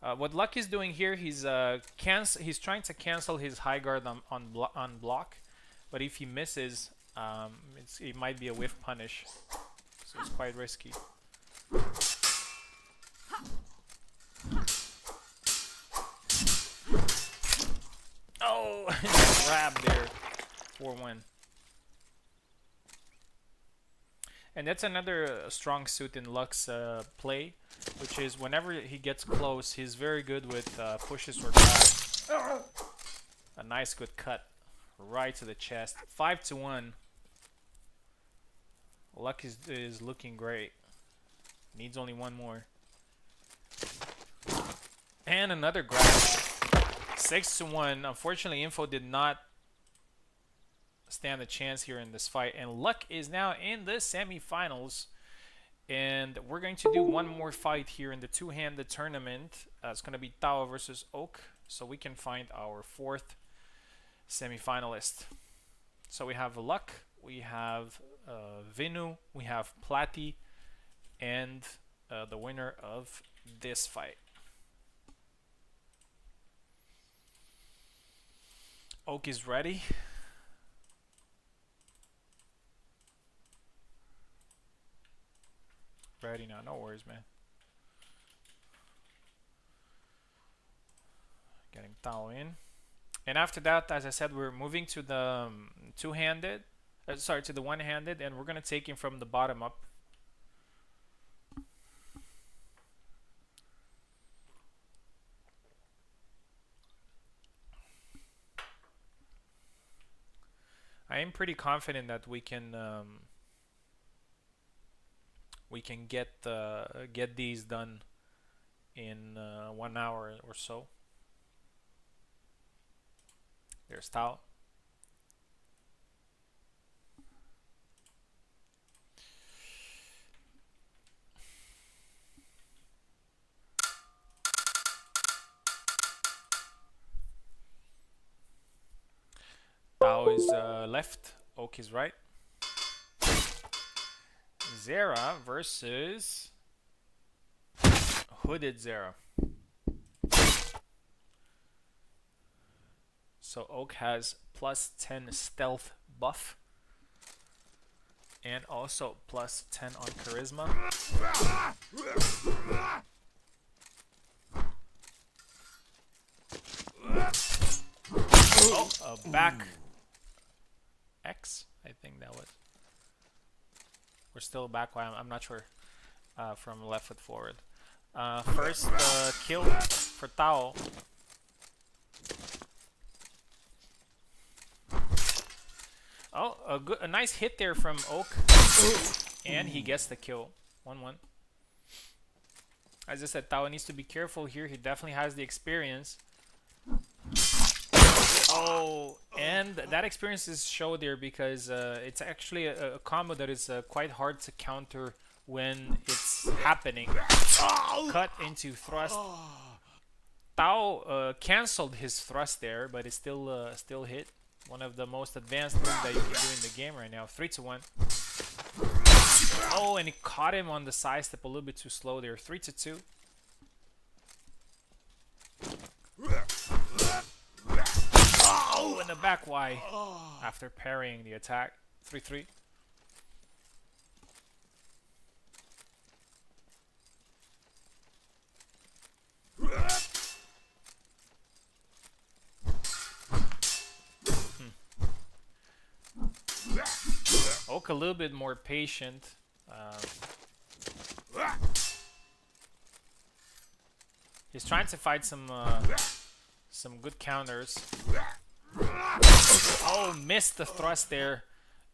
What Luck is doing here, he's trying to cancel his high guard on block, but if he misses, it might be a whiff punish, so it's quite risky. Oh, grab there, 4-1. And that's another strong suit in Luck's play, which is whenever he gets close, he's very good with pushes or grabs. A nice good cut right to the chest. 5-1. Luck is looking great. Needs only one more. And another grab. 6-1. Unfortunately, Info did not stand a chance here in this fight, and Luck is now in the semifinals, and we're going to do one more fight here in the two-handed tournament. It's going to be Tao versus Oak, so we can find our 4th semifinalist. So we have Luck, we have Vinu, we have Platy, and the winner of this fight. Oak is ready. Ready now, no worries, man. Getting Tao in. And after that, as I said, we're moving to the two-handed, to the one-handed, and we're gonna take him from the bottom up. I am pretty confident that we can get these done in 1 hour or so. There's Tao. Tao is left, Oak is right. Zera versus Hooded Zera. So Oak has plus 10 stealth buff and also plus 10 on charisma. Oh, a back X, I think that was. We're still back. I'm not sure. From left foot forward. First kill for Tao. Oh, a nice hit there from Oak, and he gets the kill. 1-1. As I said, Tao needs to be careful here. He definitely has the experience. Oh, and that experience is showed there because it's actually a combo that is quite hard to counter when it's happening. Cut into thrust. Tao canceled his thrust there, but it's still hit. One of the most advanced moves that you can do in the game right now. 3-1. Oh, and he caught him on the side step a little bit too slow there. 3-2. Oh, and the back Y after parrying the attack. 3-3. Oak a little bit more patient. He's trying to fight some good counters. Oh, missed the thrust there.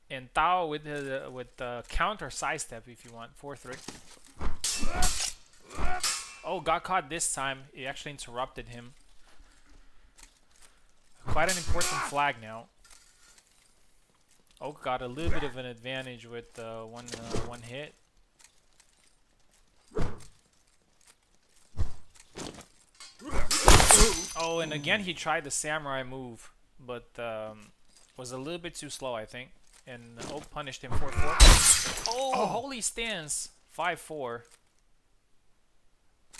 And Tao with the counter sidestep if you want. 4-3. Oh, got caught this time. He actually interrupted him. Quite an important flag now. Oak got a little bit of an advantage with one hit. Oh, and again he tried the samurai move, but was a little bit too slow, I think. And Oak punished him 4-4. Oh, holy stance! 5-4.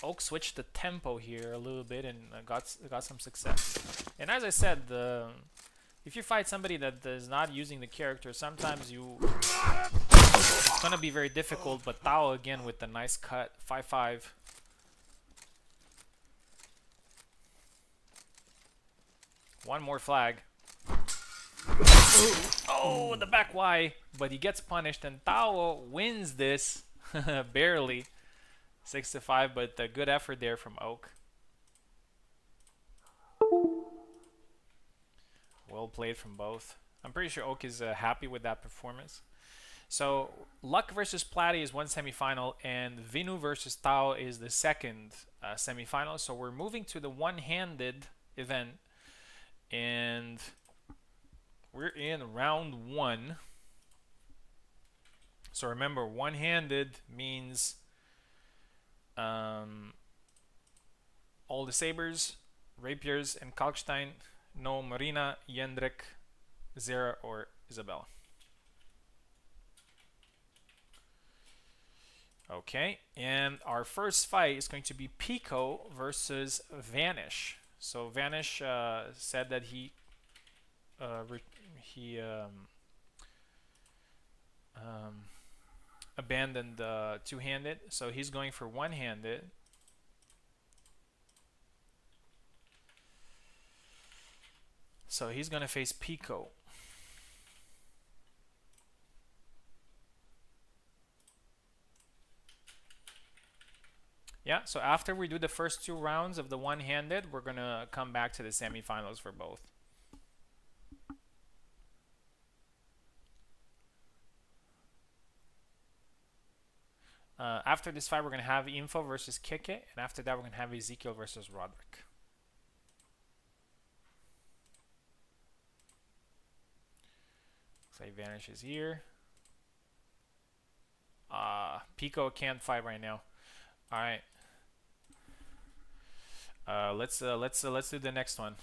Oak switched the tempo here a little bit and got some success. And as I said, if you fight somebody that is not using the character, sometimes it's gonna be very difficult. But Tao again with the nice cut. 5-5. One more flag. Oh, the back Y, but he gets punished, and Tao wins this barely. 6-5, but a good effort there from Oak. Well played from both. I'm pretty sure Oak is happy with that performance. So Luck versus Platy is one semifinal, and Vinu versus Tao is the second semifinal. So we're moving to the one-handed event, and we're in round 1. So remember, one-handed means all the sabers, rapiers, and Kalkstein. No Marina, Jendrik, Zera, or Isabella. Okay, and our first fight is going to be Pico versus Vanish. So Vanish said that he abandoned two-handed, so he's going for one-handed. So he's gonna face Pico. Yeah, so after we do the first 2 rounds of the one-handed, we're gonna come back to the semifinals for both. After this fight, we're gonna have Info versus Kike, and after that, we're gonna have Ezekiel versus Roderick. So he vanishes here. Pico can't fight right now. All right. Let's do the next one.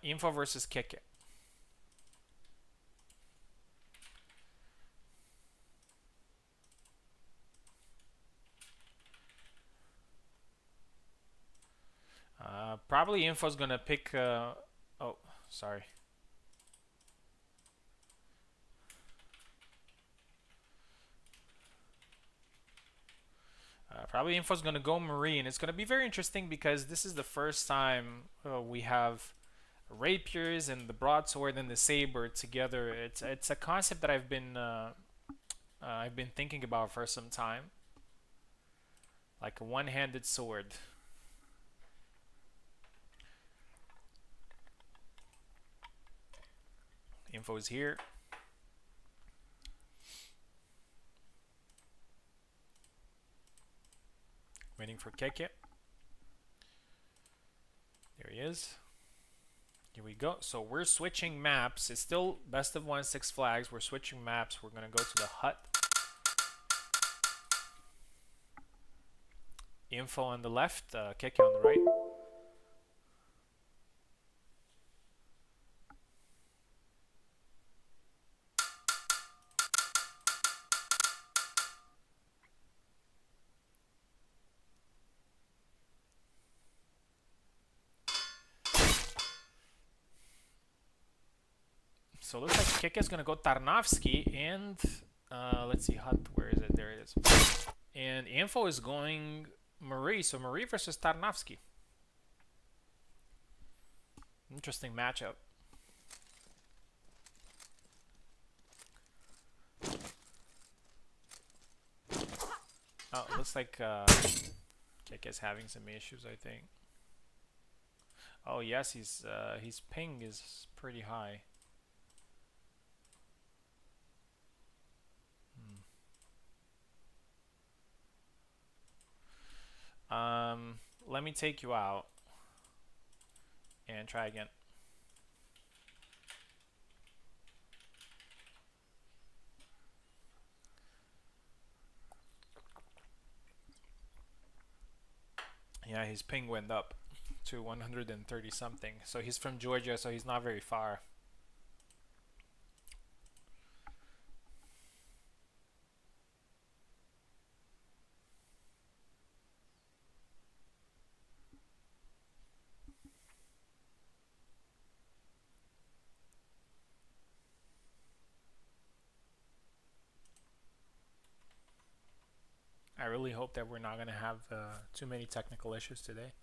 Info versus Keke. Probably Info's gonna pick. Oh, sorry. Probably Info's gonna go Marine. It's gonna be very interesting because this is the first time we have rapiers and the broadsword and the saber together. It's a concept that I've been thinking about for some time, like a one-handed sword. Info is here. Waiting for Keke. There he is. Here we go. So we're switching maps. It's still best of 1, 6 flags. We're switching maps. We're gonna go to the hut. Info on the left, Keke on the right. So it looks like Keke's gonna go Tarnavsky and let's see, hut, where is it? There it is. And Info is going Marie, so Marie versus Tarnavsky. Interesting matchup. Oh, it looks like Keke's having some issues, I think. Oh yes, his ping is pretty high. Let me take you out and try again. Yeah, his ping went up to 130 something. So he's from Georgia, so he's not very far. I really hope that we're not going to have too many technical issues today.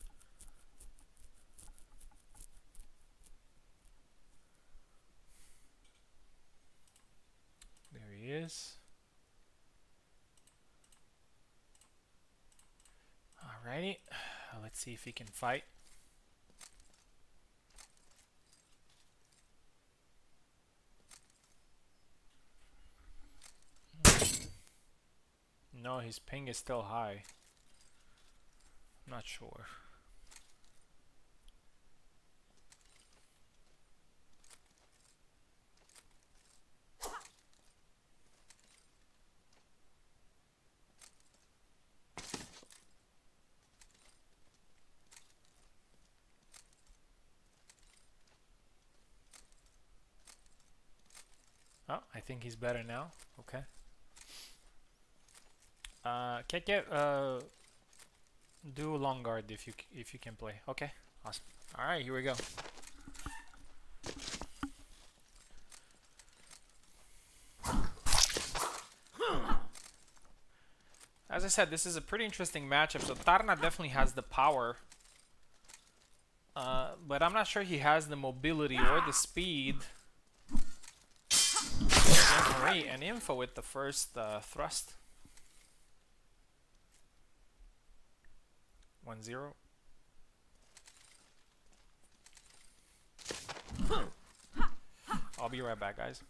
There he is. Alrighty, let's see if he can fight. No, his ping is still high. Not sure. Oh, I think he's better now. Okay. Keke, do long guard if you can play. Okay, awesome. All right, here we go. As I said, this is a pretty interesting matchup. So Tarna definitely has the power, but I'm not sure he has the mobility or the speed. Marie and Info with the first thrust. 1-0. I'll be right back, guys.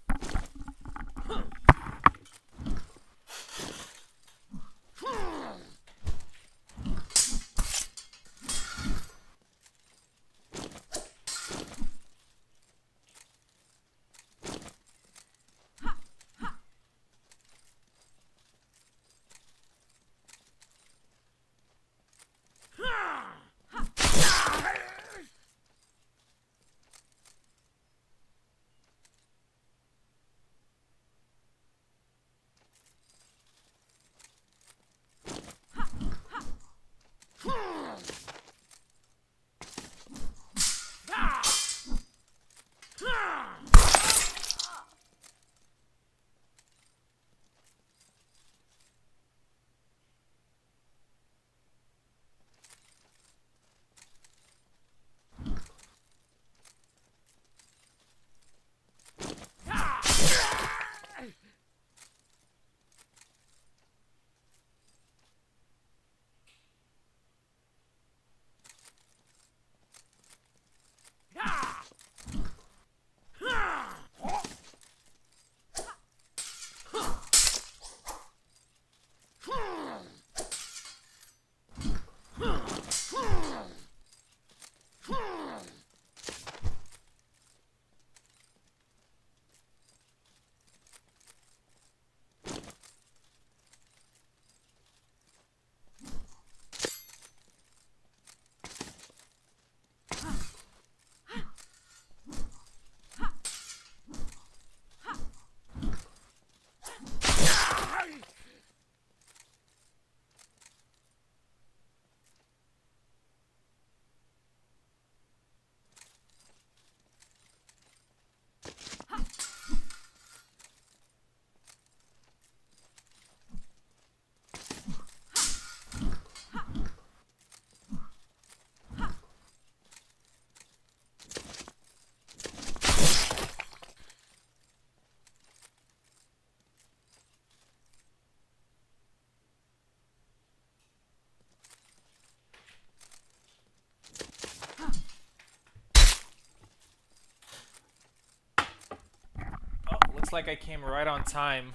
like I came right on time.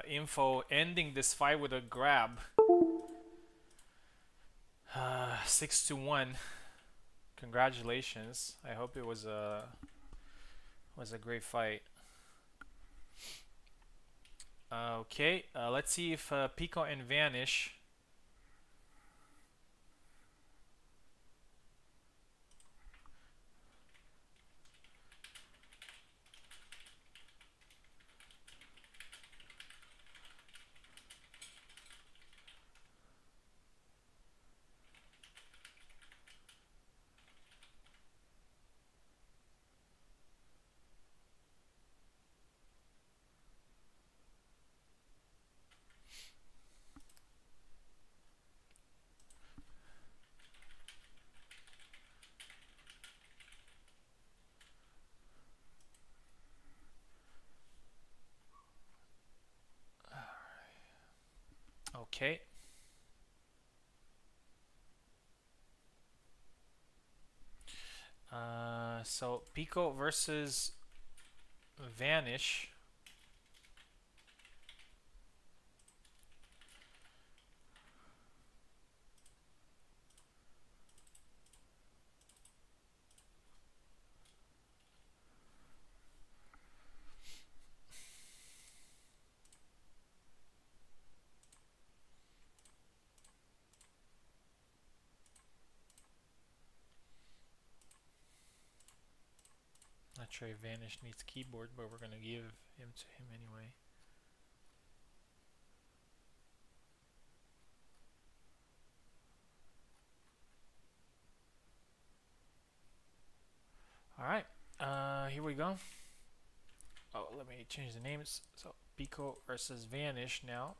Info ending this fight with a grab. 6-1. Congratulations. I hope it was a great fight. Okay, let's see if Pico and Vanish. Okay. So Pico versus Vanish. Not sure if Vanish needs keyboard, but we're gonna give him to him anyway. Alright, here we go. Oh, let me change the names. So Pico versus Vanish now.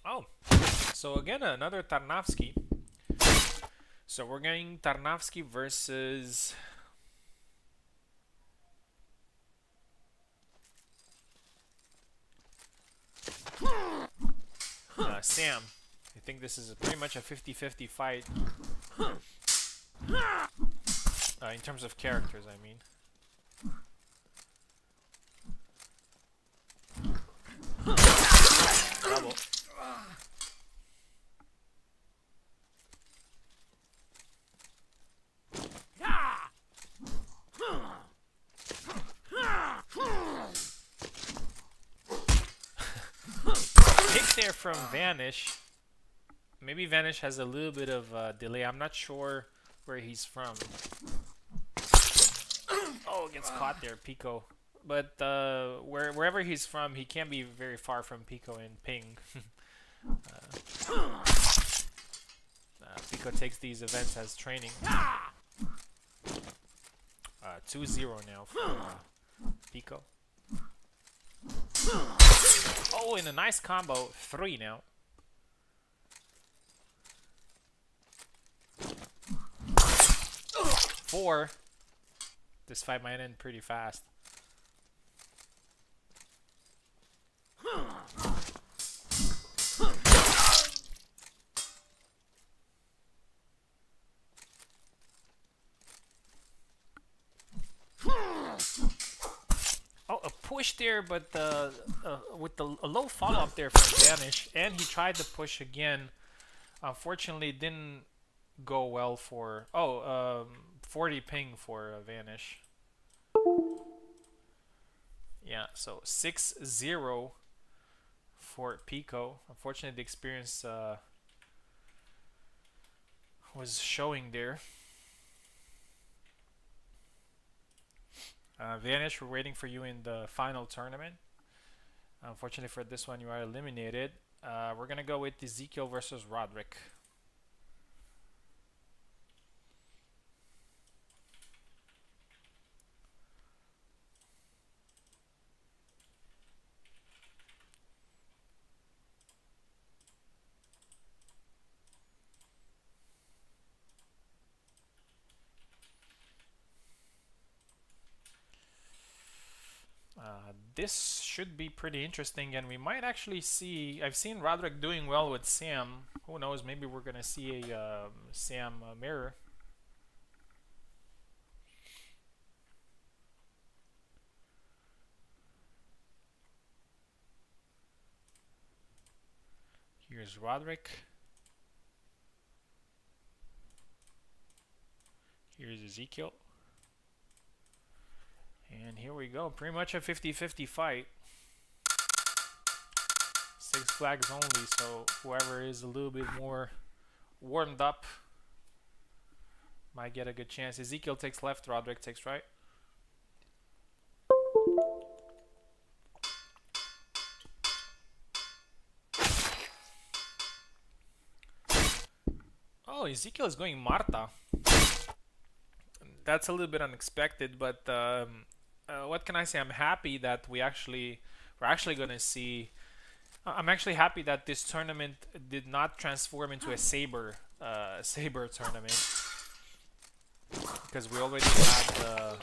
Oh, so again another Tarnavsky. So we're getting Tarnavsky versus Sam. I think this is pretty much a 50-50 fight. In terms of characters, I mean. Double. Kick there from Vanish. Maybe Vanish has a little bit of delay. I'm not sure where he's from. Oh, gets caught there, Pico. But wherever he's from, he can't be very far from Pico and Ping. Pico takes these events as training. 2-0 now for Pico. Oh, and a nice combo. 3 now. 4. This fight might end pretty fast. Oh, a push there, but with a low follow-up there from Vanish, and he tried to push again. Unfortunately, it didn't go well for... 40 ping for Vanish. Yeah, so 6-0 for Pico. Unfortunately, the experience was showing there. Vanish, we're waiting for you in the final tournament. Unfortunately for this one, you are eliminated. We're going to go with Ezekiel versus Roderick. this should be pretty interesting, and we might actually see. I've seen Roderick doing well with Sam. Who knows? Maybe we're gonna see a Sam mirror. Here's Roderick. Here's Ezekiel. And here we go. Pretty much a 50-50 fight. 6 flags only, so whoever is a little bit more warmed up might get a good chance. Ezekiel takes left, Roderick takes right. Oh, Ezekiel is going Marta. That's a little bit unexpected, but what can I say? I'm happy that we're actually gonna see. I'm actually happy that this tournament did not transform into a saber tournament, because we already had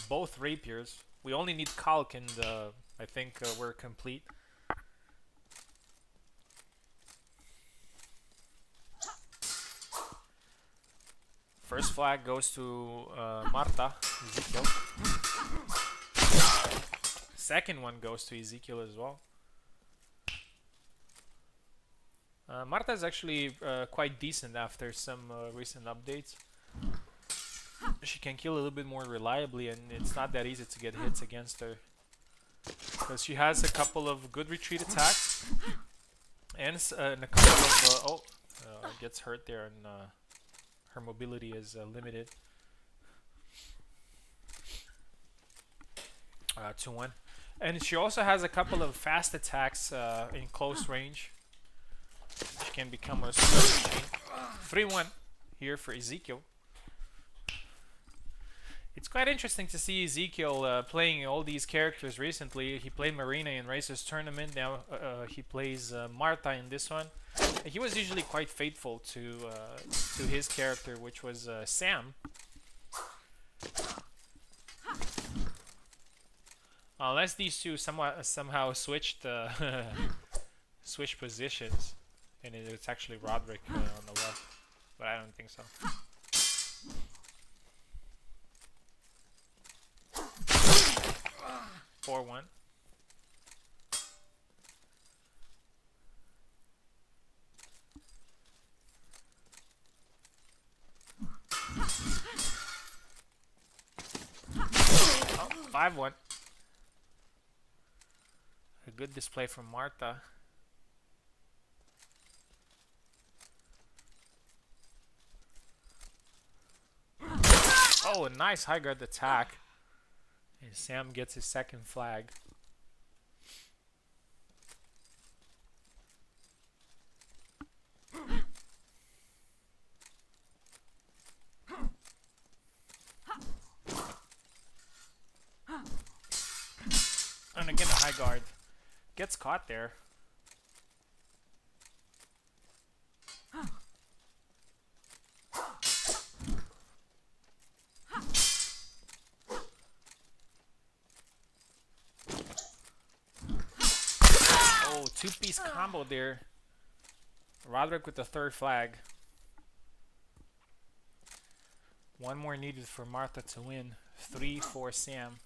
both rapiers. We only need Kalk, and I think we're complete. First flag goes to Marta, Ezekiel. Second one goes to Ezekiel as well. Marta is actually quite decent after some recent updates. She can kill a little bit more reliably, and it's not that easy to get hits against her, because she has a couple of good retreat attacks and a couple of gets hurt there, and her mobility is limited. 2-1. And she also has a couple of fast attacks in close range. She can become a super machine. 3-1 here for Ezekiel. It's quite interesting to see Ezekiel playing all these characters recently. He played Marina in Racer's tournament. Now he plays Marta in this one. He was usually quite faithful to his character, which was Sam. Unless these two somehow switched switched positions, and it's actually Roderick on the left, but I don't think so. 4-1. Oh, 5-1. A good display from Marta. Oh, a nice high guard attack. And Sam gets his second flag. And again a high guard. Gets caught there. Oh, two-piece combo there. Roderick with the third flag. One more needed for Marta to win. 3 for Sam.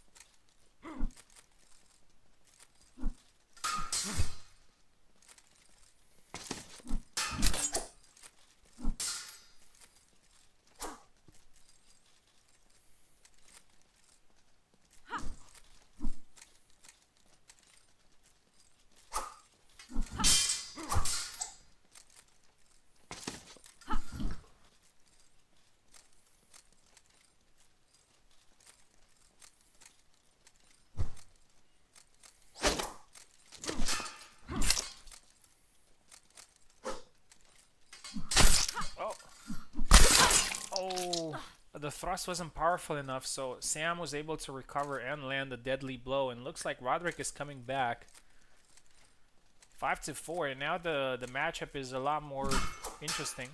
Oh, the thrust wasn't powerful enough, so Sam was able to recover and land a deadly blow, and looks like Roderick is coming back. 5-4, and now the matchup is a lot more interesting.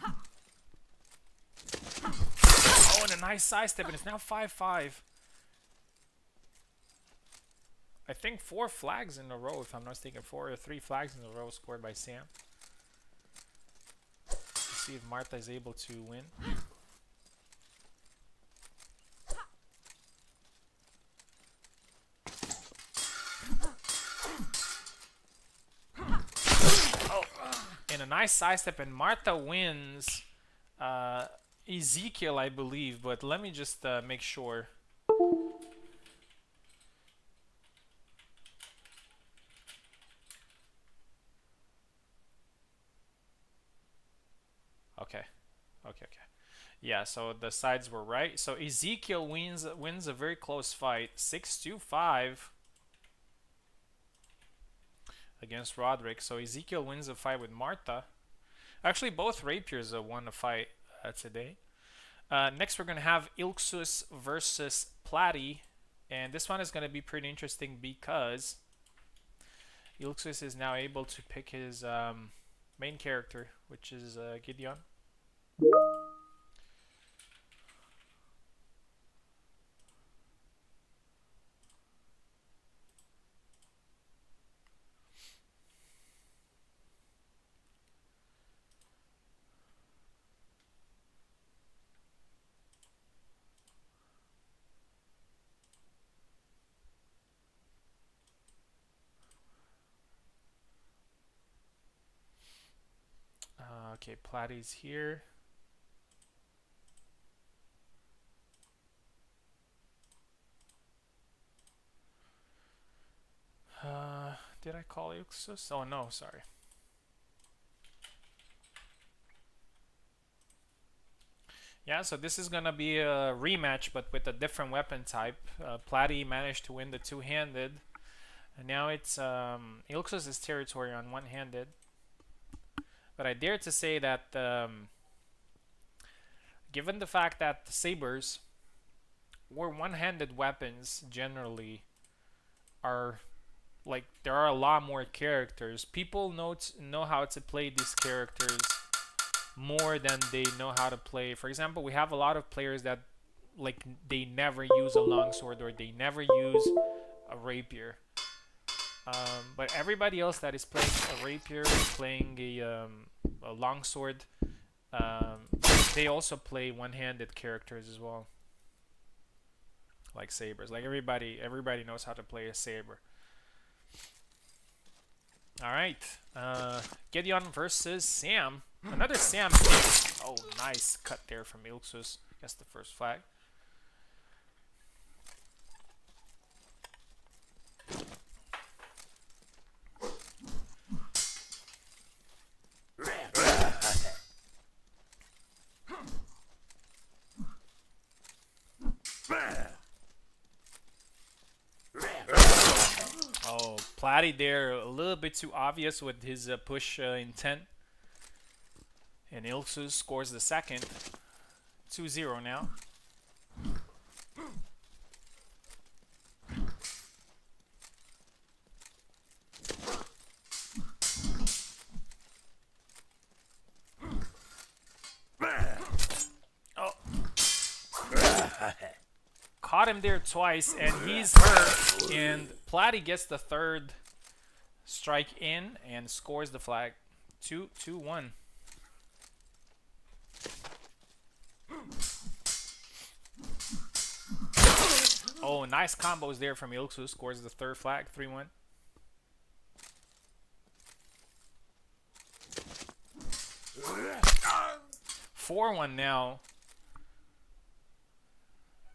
Oh, and a nice sidestep, and it's now 5-5. I think 4 flags in a row, if I'm not mistaken. 4 or 3 flags in a row scored by Sam. Let's see if Marta is able to win. Oh, and a nice sidestep, and Marta wins. Ezekiel, I believe, but let me just make sure. Okay. Okay. Yeah, so the sides were right. So Ezekiel wins a very close fight, 6-5 against Roderick. So Ezekiel wins a fight with Marta. Actually, both rapiers won a fight today. Next, we're gonna have Ilksus versus Platy, and this one is gonna be pretty interesting because Ilksus is now able to pick his main character, which is Gideon. Okay, Platy's here. Did I call Ilksus? Oh no, sorry. Yeah, so this is gonna be a rematch, but with a different weapon type. Platy managed to win the two-handed, and now it's Ilksus' territory on one-handed. But I dare to say that given the fact that the sabers or one-handed weapons generally are like there are a lot more characters. People know how to play these characters more than they know how to play. For example, we have a lot of players that like they never use a longsword or they never use a rapier. But everybody else that is playing a rapier, playing a longsword, they also play one-handed characters as well, like sabers. Like everybody knows how to play a saber. All right, Gideon versus Sam. Another Sam. Oh, nice cut there from Ilksus. Guess the first flag. Oh, Platy there, a little bit too obvious with his push intent. And Ilksus scores the second. 2-0 now. Oh. Caught him there twice, and he's hurt. And Platy gets the third strike in and scores the flag. 2-1. Oh, nice combos there from Ilksus. Scores the third flag. 3-1. Four-1 now.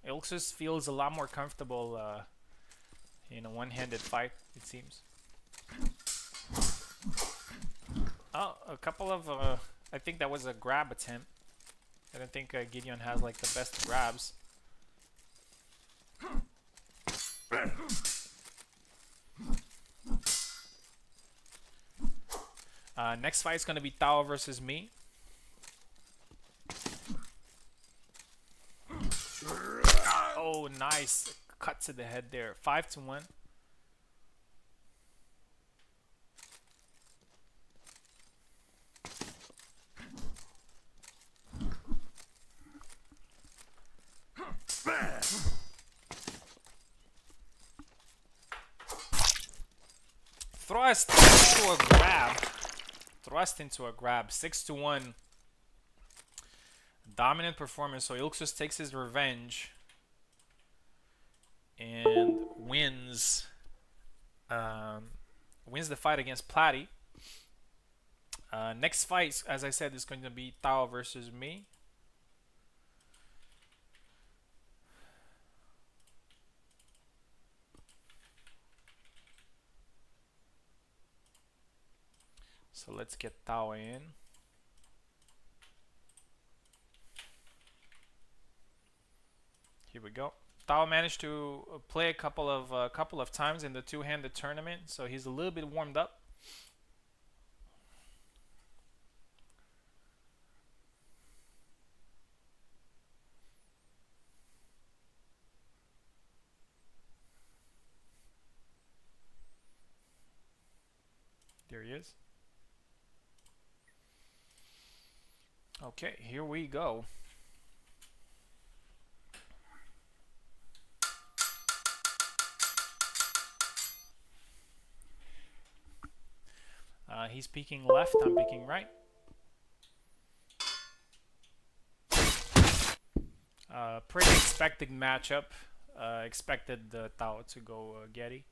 Ilksus feels a lot more comfortable in a one-handed fight, it seems. Oh, a couple of... I think that was a grab attempt. I don't think Gideon has like the best grabs. Next fight is going to be Tao versus me. Oh, nice cut to the head there. 5-1. thrust into a grab. Thrust into a grab. 6-1. Dominant performance. So Ilxus takes his revenge and wins. Wins the fight against Platy. Next fight, as I said, is going to be Tao versus me. So let's get Tao in. Here we go. Tao managed to play a couple of times in the two-handed tournament, so he's a little bit warmed up. There he is. Okay, here we go. He's peeking left, I'm peeking right. Pretty expected matchup. Expected Tao to go Getty.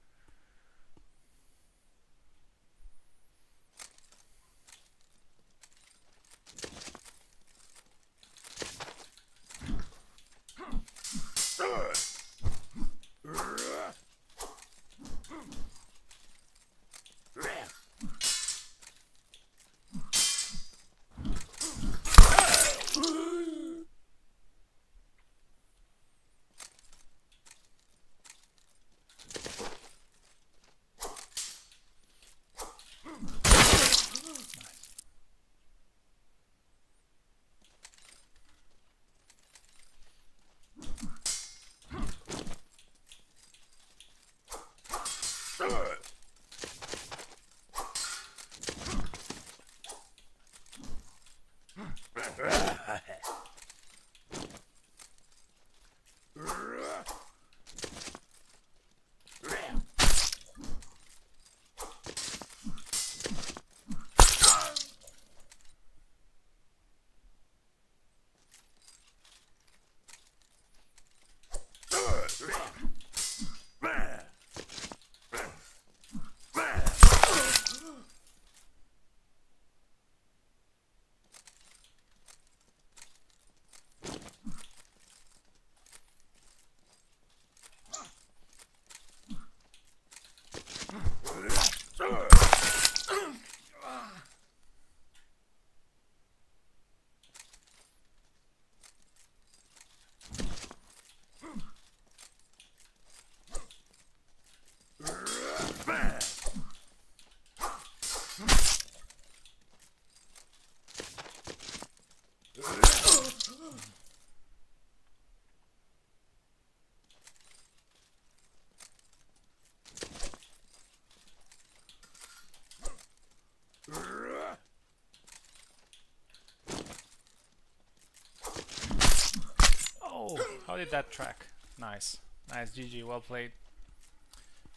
How did that track? Nice. Nice, GG, well played.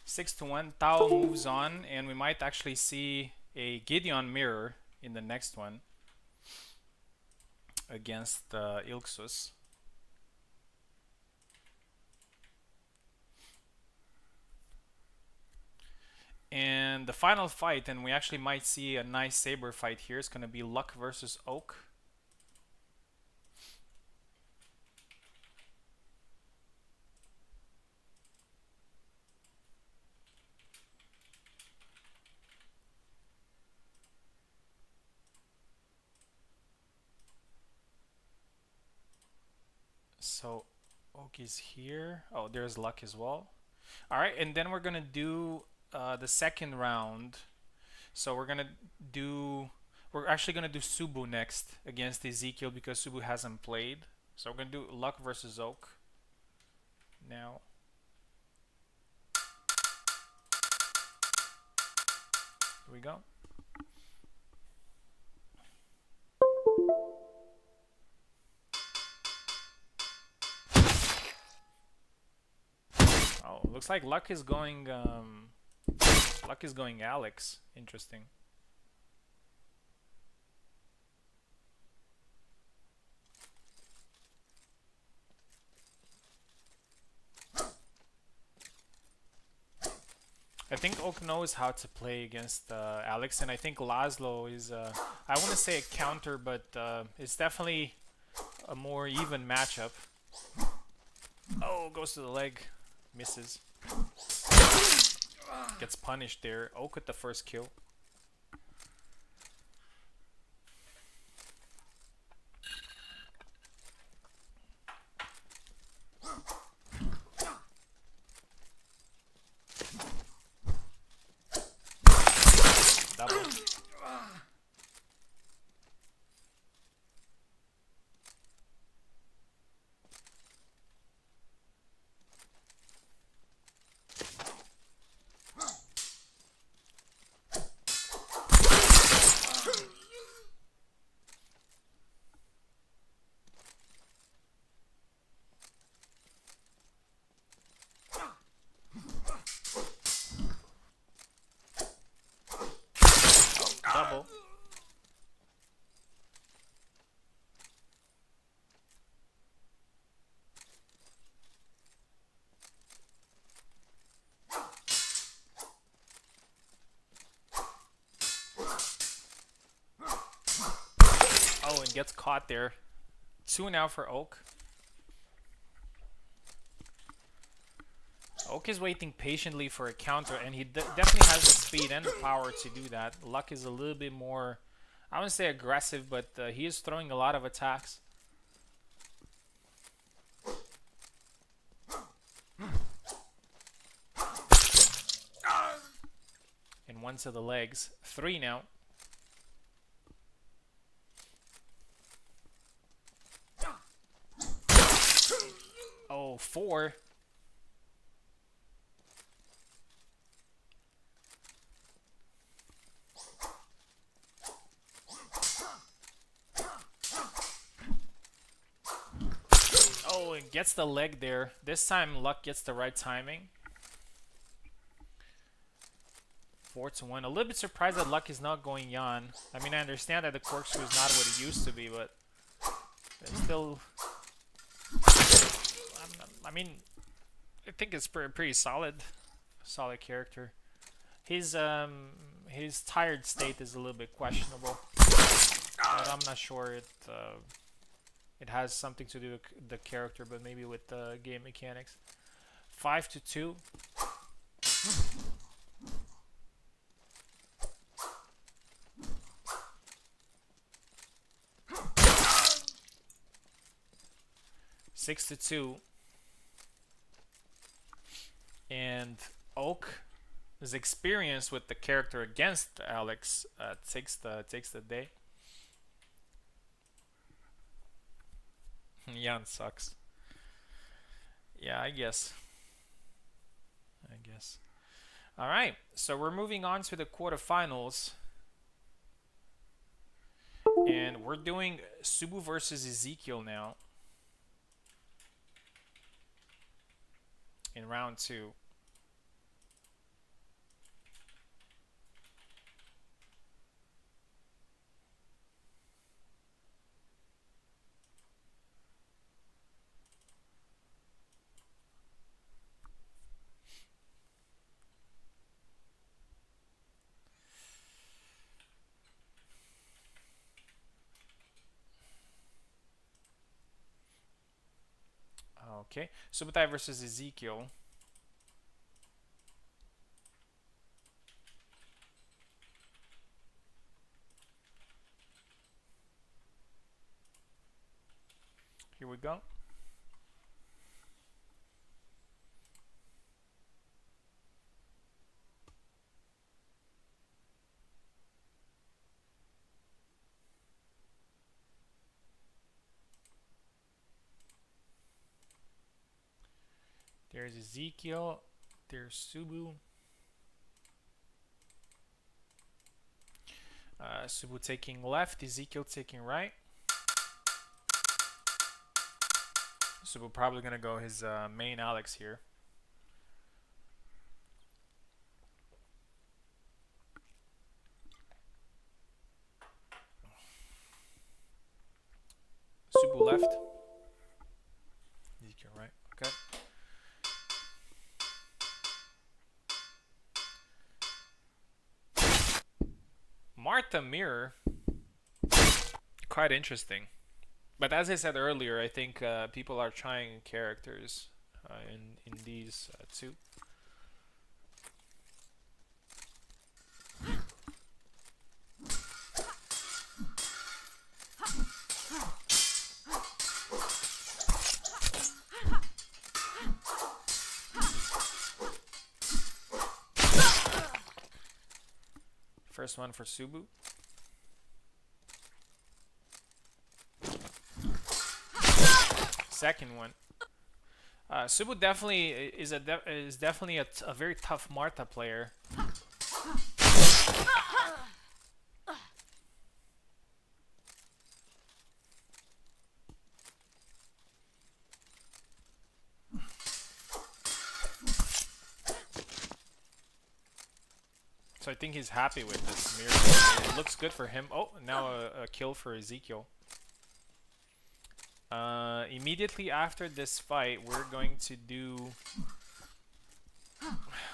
6-1. Tao moves on, and we might actually see a Gideon mirror in the next one against Ilxus. And the final fight, and we actually might see a nice saber fight here, is going to be Luck versus Oak. So Oak is here. Oh, there's Luck as well. All right, and then we're gonna do the second round. So we're actually gonna do Subu next against Ezekiel because Subu hasn't played. So we're gonna do Luck versus Oak now. Here we go. Oh, looks like Luck is going Luck is going Alex. Interesting. I think Oak knows how to play against Alex, and I think Laszlo is, I want to say a counter, but it's definitely a more even matchup. Oh, goes to the leg. Misses. Gets punished there. Oak with the first kill. Double. Double. Oh, and gets caught there. 2 now for Oak. Oak is waiting patiently for a counter, and he definitely has the speed and the power to do that. Luck is a little bit more, I wouldn't say aggressive, but he is throwing a lot of attacks. And 1 to the legs. 3 now. Oh, 4. Oh, and gets the leg there. This time Luck gets the right timing. 4 to 1. A little bit surprised that Luck is not going Yan. I mean, I understand that the corkscrew is not what it used to be, but it's still. I mean, I think it's pretty solid character. His tired state is a little bit questionable, but I'm not sure it has something to do with the character, but maybe with the game mechanics. 5 to 2. Six to 2. And Oak is experienced with the character against Alex. Takes the day. Jan sucks. Yeah, I guess. All right, so we're moving on to the quarterfinals, and we're doing Subu versus Ezekiel now in round 2. Okay, Subutai versus Ezekiel. Here we go. There's Ezekiel. There's Subu. Subu taking left, Ezekiel taking right. Subu probably gonna go his main Alex here. Ezekiel, right? Okay. Martha Mirror, quite interesting. But as I said earlier, I think people are trying characters in these too. First one for Subu. Second one. Subu definitely is definitely a very tough Martha player. So I think he's happy with this mirror. It looks good for him. Oh, now a kill for Ezekiel. Immediately after this fight, we're going to do...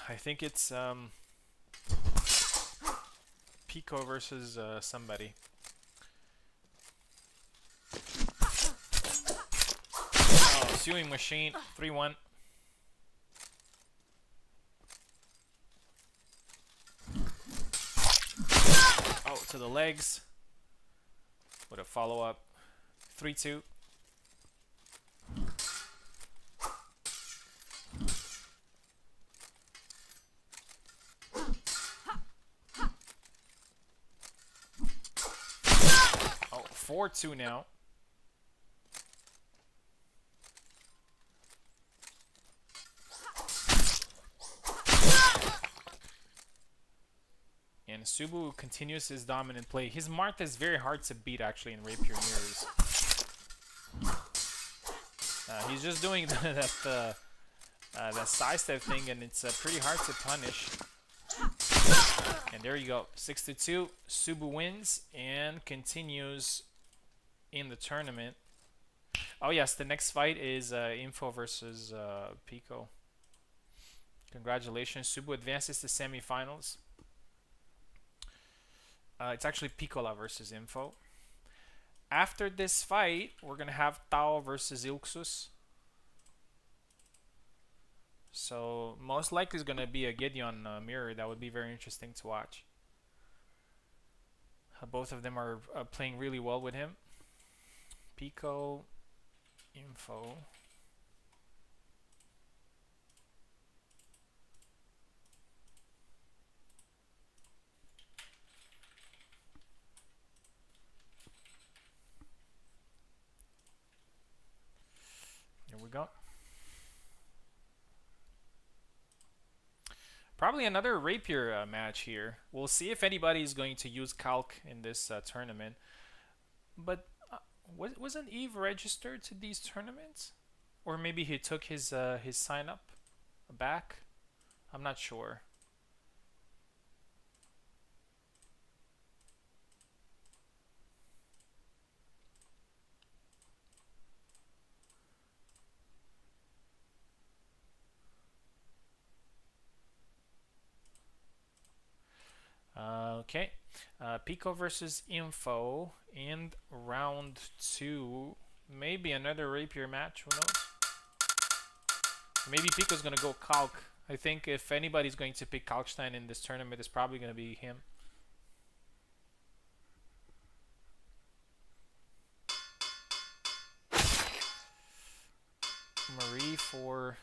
I think it's Pico versus somebody. Oh, Sewing Machine, 3-1. Oh, to the legs. With a follow-up. 3-2. Oh, 4-2 now. And Subu continues his dominant play. His Martha is very hard to beat actually in Rapier Mirrors. He's just doing that sidestep thing, and it's pretty hard to punish. And there you go, 6-2. Subu wins and continues in the tournament. Oh yes, the next fight is Info versus Pico. Congratulations, Subu advances to semifinals. It's actually Piccola versus Info. After this fight, we're gonna have Tao versus Ilxus. So most likely it's gonna be a Gideon mirror. That would be very interesting to watch. Both of them are playing really well with him. Pico, Info. Here we go. Probably another Rapier match here. We'll see if anybody is going to use Calc in this tournament. But wasn't Eve registered to these tournaments? Or maybe he took his sign up back? I'm not sure. Okay, Pico versus Info in round 2. Maybe another Rapier match, who knows? Maybe Pico's gonna go Calc. I think if anybody's going to pick Kalkstein in this tournament, it's probably gonna be him. Marie for...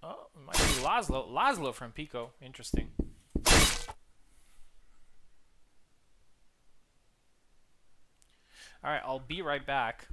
Oh, it might be Laszlo. Laszlo from Pico. Interesting. Alright, I'll be right back.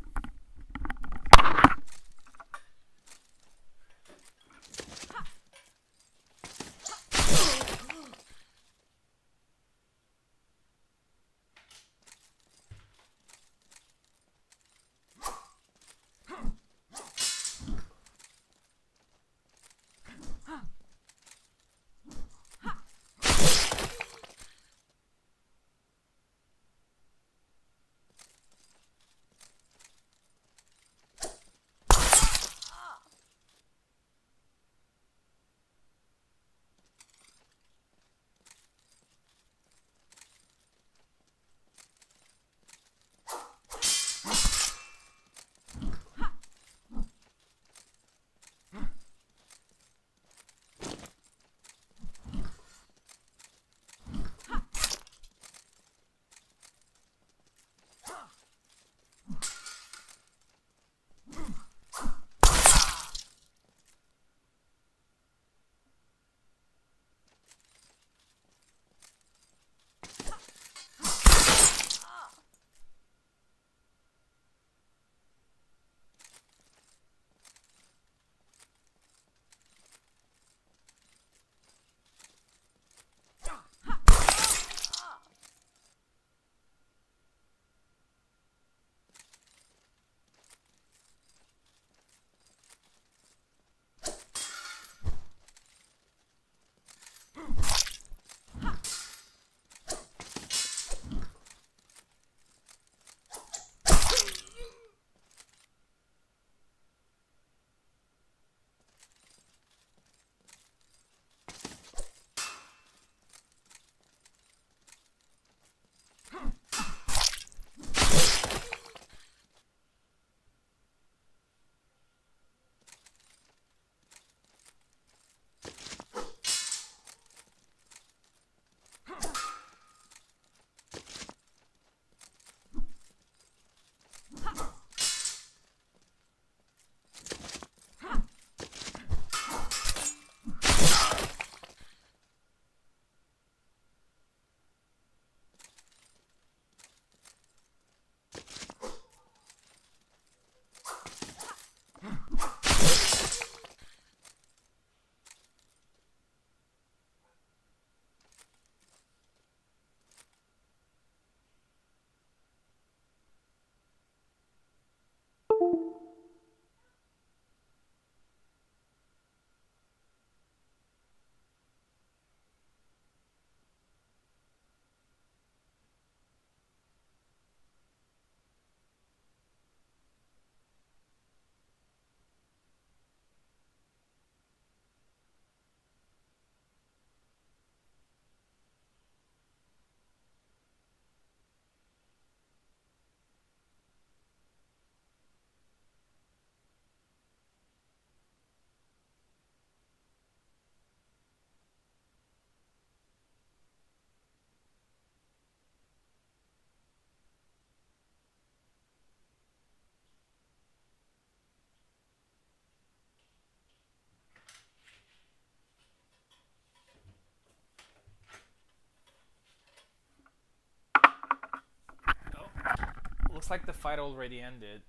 looks like the fight already ended.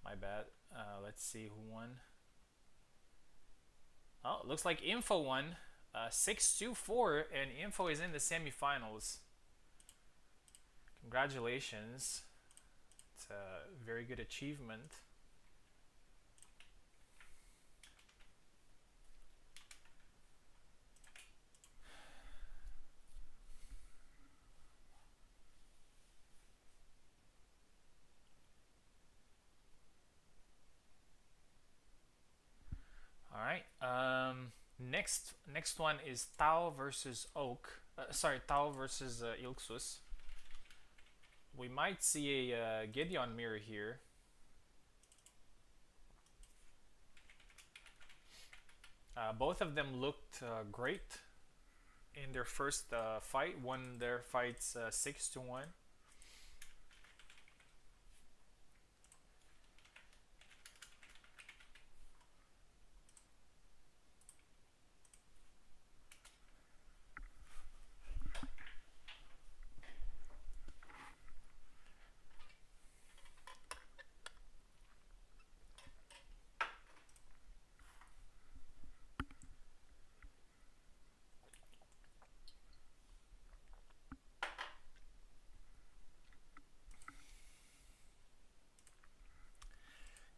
My bad. Let's see who won. Oh, looks like Info won. 6-2-4, and Info is in the semifinals. Congratulations. It's a very good achievement. All right. Next one is Tau versus Oak. Sorry, Tau versus Ilxus. We might see a Gideon mirror here. Both of them looked great in their first fight. Won their fights 6-1.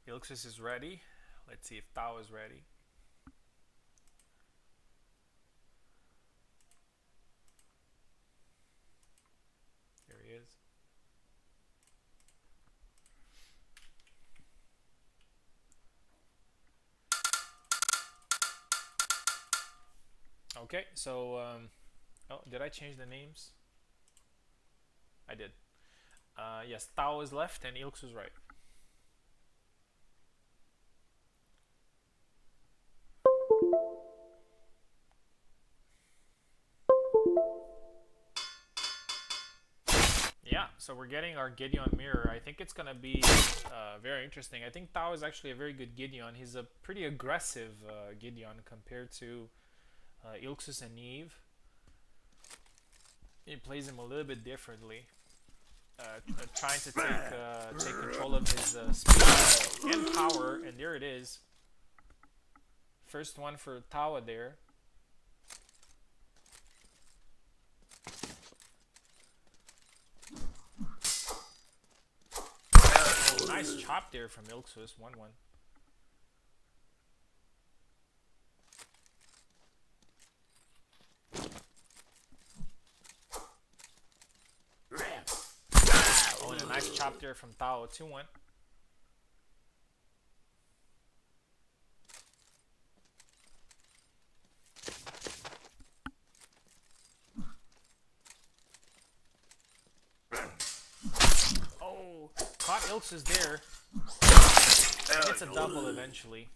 Ilxus is ready. Let's see if Tao is ready. Here he is. Okay, so oh, did I change the names? I did. Yes, Tao is left and Ilxus is right. Yeah, so we're getting our Gideon mirror. I think it's gonna be very interesting. I think Tao is actually a very good Gideon. He's a pretty aggressive Gideon compared to Ilxus and Eve. He plays him a little bit differently, trying to take control of his speed and power. And there it is. First one for Tawa there. Nice chop there from Ilxus, 1-1. Oh, and a nice chop there from Tao, 2-1. Oh, caught Ilxus there. And it's a double eventually.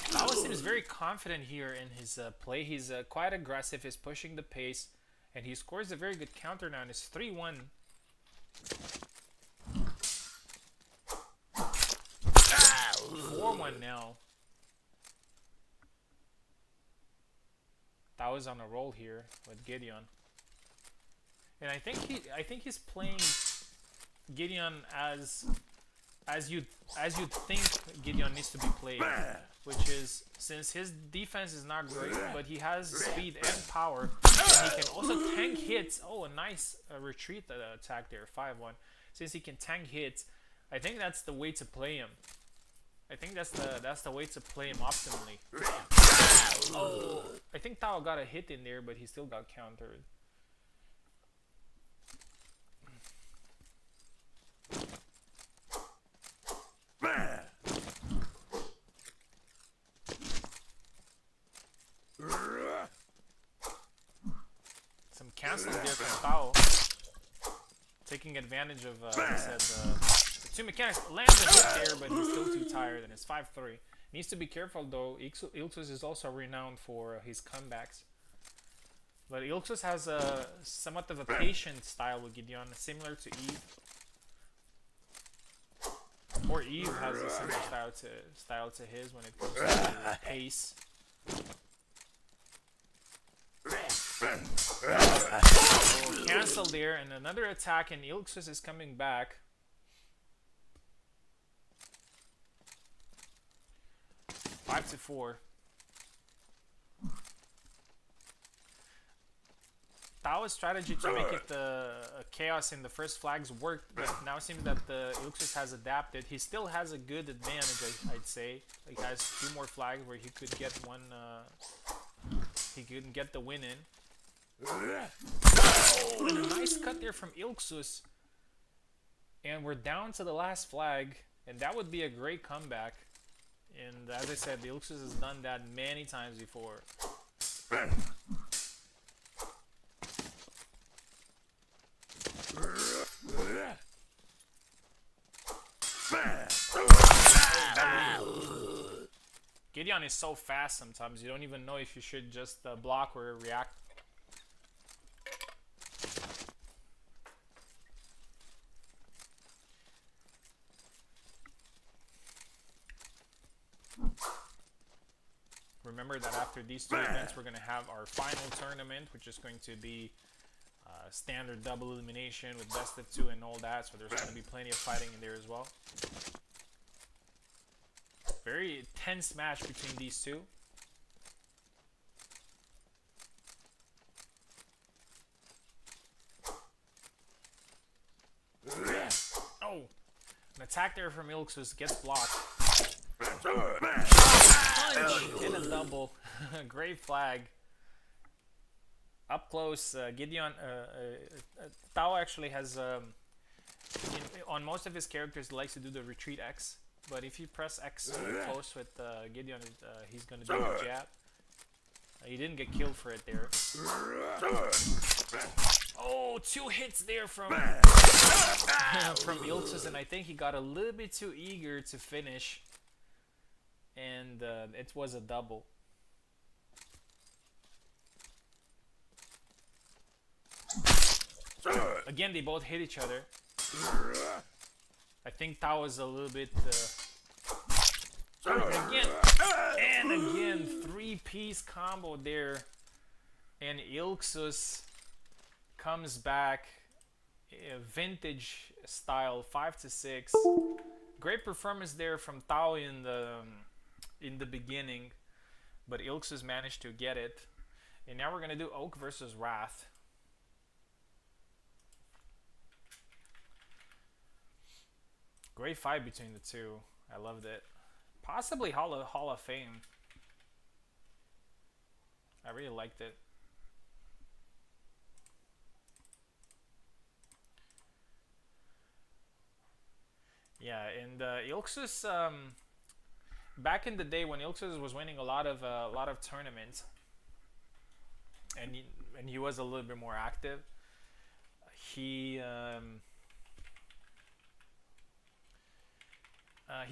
Tao seems very confident here in his play. He's quite aggressive. He's pushing the pace, and he scores a very good counter now. And it's 3-1. 4-1 now. Tao is on a roll here with Gideon, and I think he's playing Gideon as you think Gideon needs to be played, which is, since his defense is not great, but he has speed and power, and he can also tank hits. Oh, a nice retreat attack there, 5-1. Since he can tank hits, I think that's the way to play him. I think that's the way to play him optimally. Oh, I think Tao got a hit in there, but he still got countered. Some canceling there from Tao, taking advantage of the two mechanics. Lands a hit there, but he's still too tired, and it's 5-3. Needs to be careful though. Ilxus is also renowned for his comebacks, but Ilxus has somewhat of a patient style with Gideon, similar to Eve. Or Eve has a similar style to his when it comes to pace. Oh, cancel there, and another attack, and Ilxus is coming back. Five to 4. Tao's strategy to make it chaos in the first flags worked, but now it seems that the Ilxus has adapted. He still has a good advantage, I'd say. He has 2 more flags where he could get one. He could get the win in. Oh, and a nice cut there from Ilxus. And we're down to the last flag, and that would be a great comeback. And as I said, the Ilxus has done that many times before. Gideon is so fast sometimes, you don't even know if you should just block or react. Remember that after these 2 events, we're going to have our final tournament, which is going to be standard double elimination with best of 2 and all that, so there's going to be plenty of fighting in there as well. Very tense match between these 2. Oh, an attack there from Ilxus gets blocked. Punch and a double. Great flag. Up close, Gideon. Tao actually has on most of his characters likes to do the retreat X, but if you press X close with Gideon, he's gonna do the jab. He didn't get killed for it there. Oh, 2 hits there from Ilxus, and I think he got a little bit too eager to finish, and it was a double. Again, they both hit each other. I think Tao is a little bit... again, 3-piece combo there. And Ilxus comes back, vintage style, 5 to 6. Great performance there from Tao in the beginning, but Ilxus managed to get it. And now we're gonna do Oak versus Wrath. Great fight between the 2. I loved it. Possibly Hall of Fame. I really liked it. Yeah, and Ilxus, back in the day when Ilxus was winning a lot of tournaments, and he was a little bit more active, he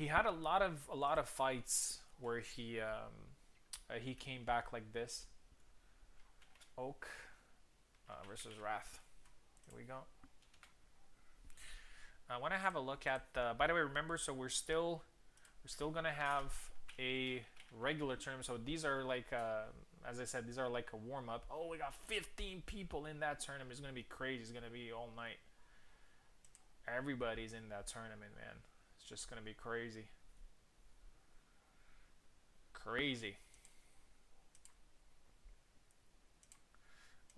had a lot of fights where he came back like this. Oak versus Wrath. Here we go. I want to have a look at. By the way, remember, so we're still gonna have a regular tournament. So these are like, as I said, these are like a warm up. Oh, we got 15 people in that tournament. It's gonna be crazy. It's gonna be all night. Everybody's in that tournament, man. It's just gonna be crazy. Crazy.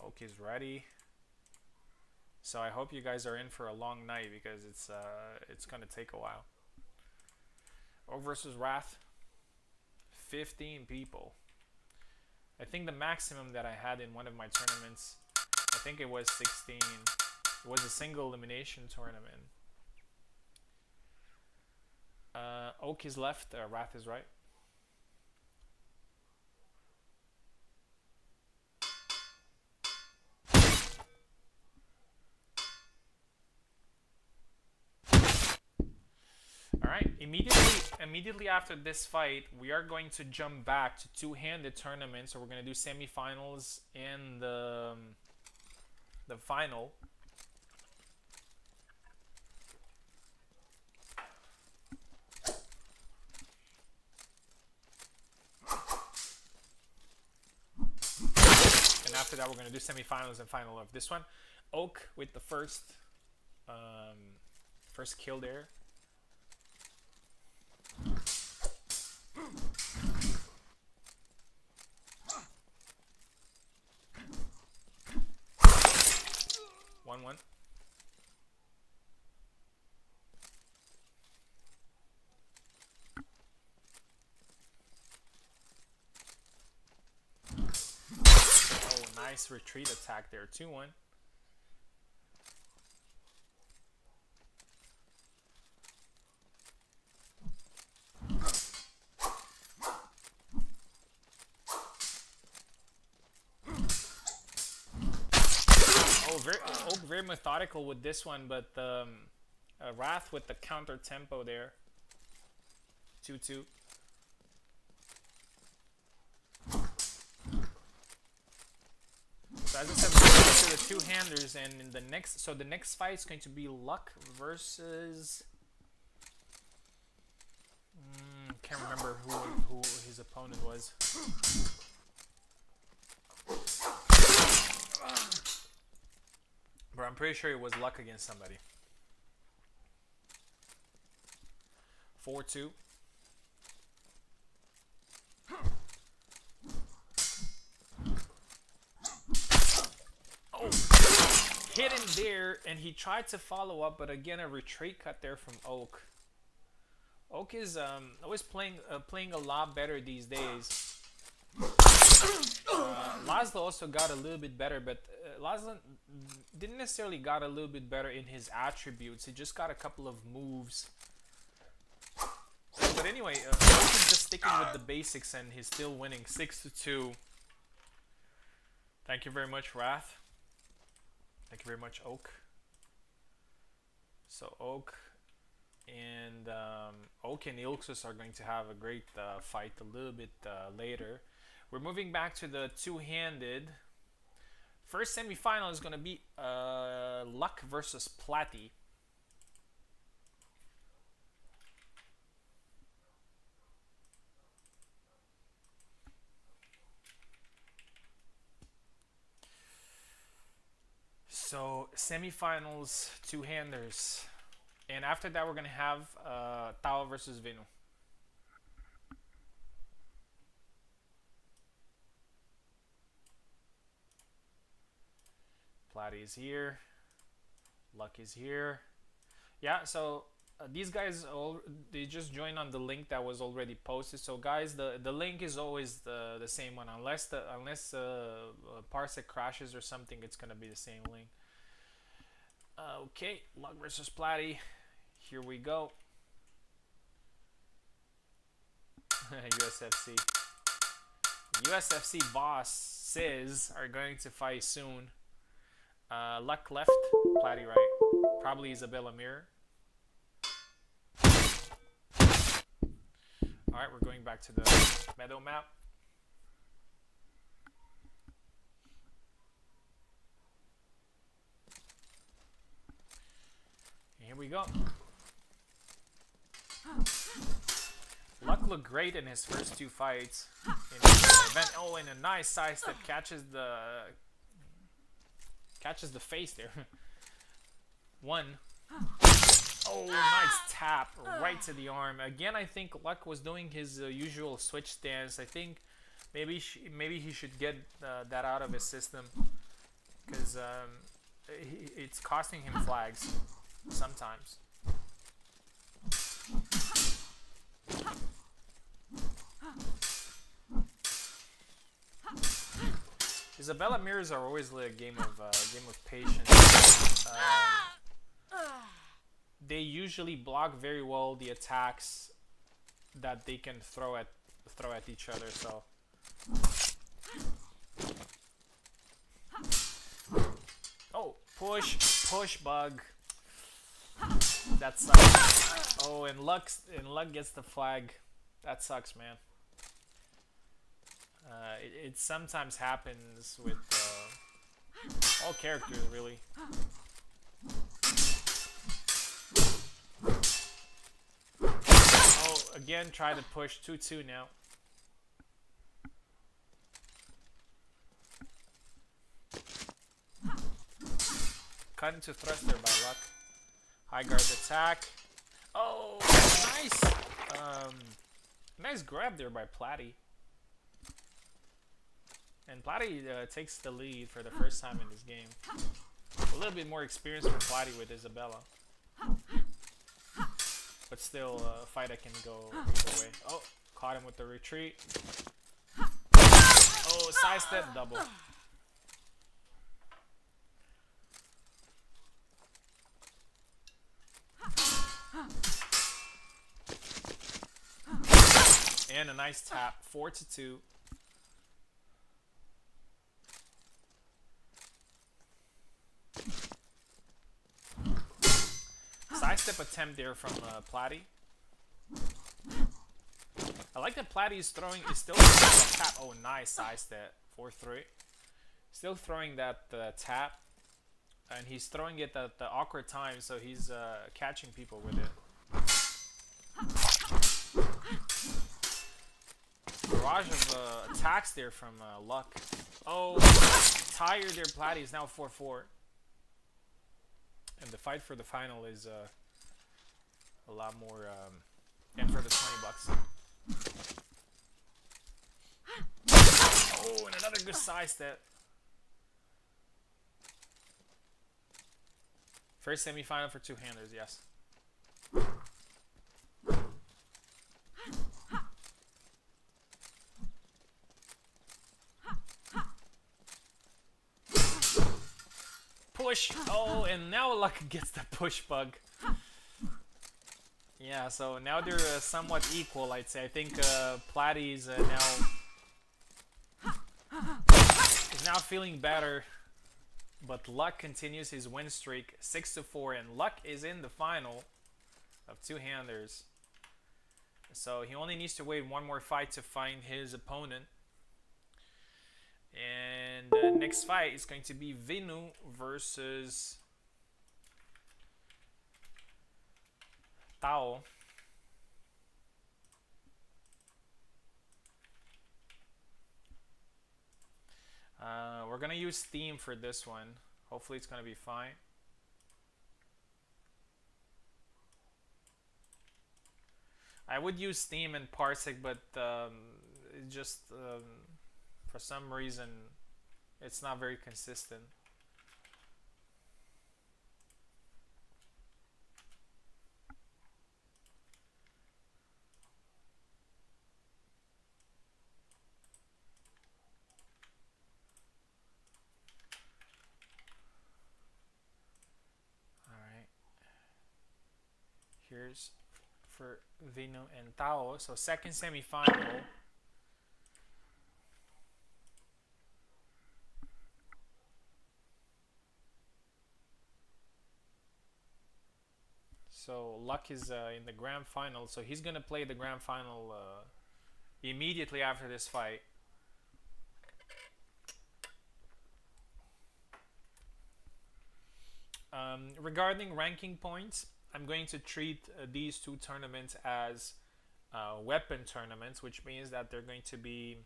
Oak is ready. So I hope you guys are in for a long night because it's gonna take a while. Oak versus Wrath. 15 people. I think the maximum that I had in one of my tournaments, I think it was 16. It was a single elimination tournament. Oak is left, Wrath is right. Alright, immediately after this fight, we are going to jump back to two-handed tournaments. So we're going to do semifinals and the final. after that, we're gonna do semifinals and final of this one. Oak with the first kill there. One. Oh, nice retreat attack there. 2-1. Oak very methodical with this one, but Wrath with the counter tempo there. 2-2. So as I said, we're going to the two-handers, and in the next fight is going to be Luck versus can't remember who his opponent was. But I'm pretty sure it was Luck against somebody. 4-2. Oh, hit him there, and he tried to follow up, but again a retreat cut there from Oak. Oak is always playing a lot better these days. Laszlo also got a little bit better, but Laszlo didn't necessarily got a little bit better in his attributes. He just got a couple of moves. But anyway, Oak is just sticking with the basics, and he's still winning 6-2. Thank you very much, Wrath. Thank you very much, Oak. So Oak and Ilxus are going to have a great fight a little bit later. We're moving back to the two-handed. First semi-final is going to be Luck versus Platy. So semi-finals, two-handers. And after that, we're going to have Tao versus Venu. Platy is here. Luck is here. Yeah, so these guys, they just joined on the link that was already posted. So guys, the link is always the same one. Unless Parsec crashes or something, it's going to be the same link. Okay, Luck versus Platy. Here we go. USFC. USFC bosses are going to fight soon. Luck left, Platy right. Probably Isabella Mirror. Alright, we're going back to the meadow map. Here we go. Luck looked great in his first two fights in the event. Oh, and a nice sidestep catches the face there. One. Oh, nice tap right to the arm. Again, I think Luck was doing his usual switch stance. I think maybe he should get that out of his system, because it's costing him flags sometimes. Isabella mirrors are always like a game of patience. They usually block very well the attacks that they can throw at each other. So oh, push bug. That sucks. Oh, and Luck gets the flag. That sucks, man. It sometimes happens with all characters, really. Oh, again, try to push 2-2 now. cut into thrust there by luck. High guard attack. Oh, nice. Nice grab there by Platty. And Platty takes the lead for the first time in this game. A little bit more experience for Platty with Isabella. But still, a fight that can go either way. Oh, caught him with the retreat. Oh, sidestep double. And a nice tap, 4-2. Sidestep attempt there from Platty. I like that Platty is throwing, is still throwing that tap. Oh, nice sidestep, 4-3. Still throwing that tap, and he's throwing it at the awkward time, so he's catching people with it. Barrage of attacks there from Luck. Oh, tired there. Platty is now 4-4. And the fight for the final is a lot more, and for the $20. Oh, and another good sidestep. First semi-final for two-handers, yes. Push. Oh, and now Luck gets the push bug. Yeah, so now they're somewhat equal, I'd say. I think Platty's now feeling better, but Luck continues his win streak, 6-4, and Luck is in the final of two-handers. So he only needs to wait one more fight to find his opponent. And the next fight is going to be Vinu versus Tao. We're gonna use Steam for this one. Hopefully it's gonna be fine. I would use Steam and Parsec, but it just for some reason it's not very consistent. Alright. Here's for Vino and Tao. So second semi-final. So Luck is in the grand final, so he's gonna play the grand final immediately after this fight. Regarding ranking points, I'm going to treat these two tournaments as weapon tournaments, which means that they're going to be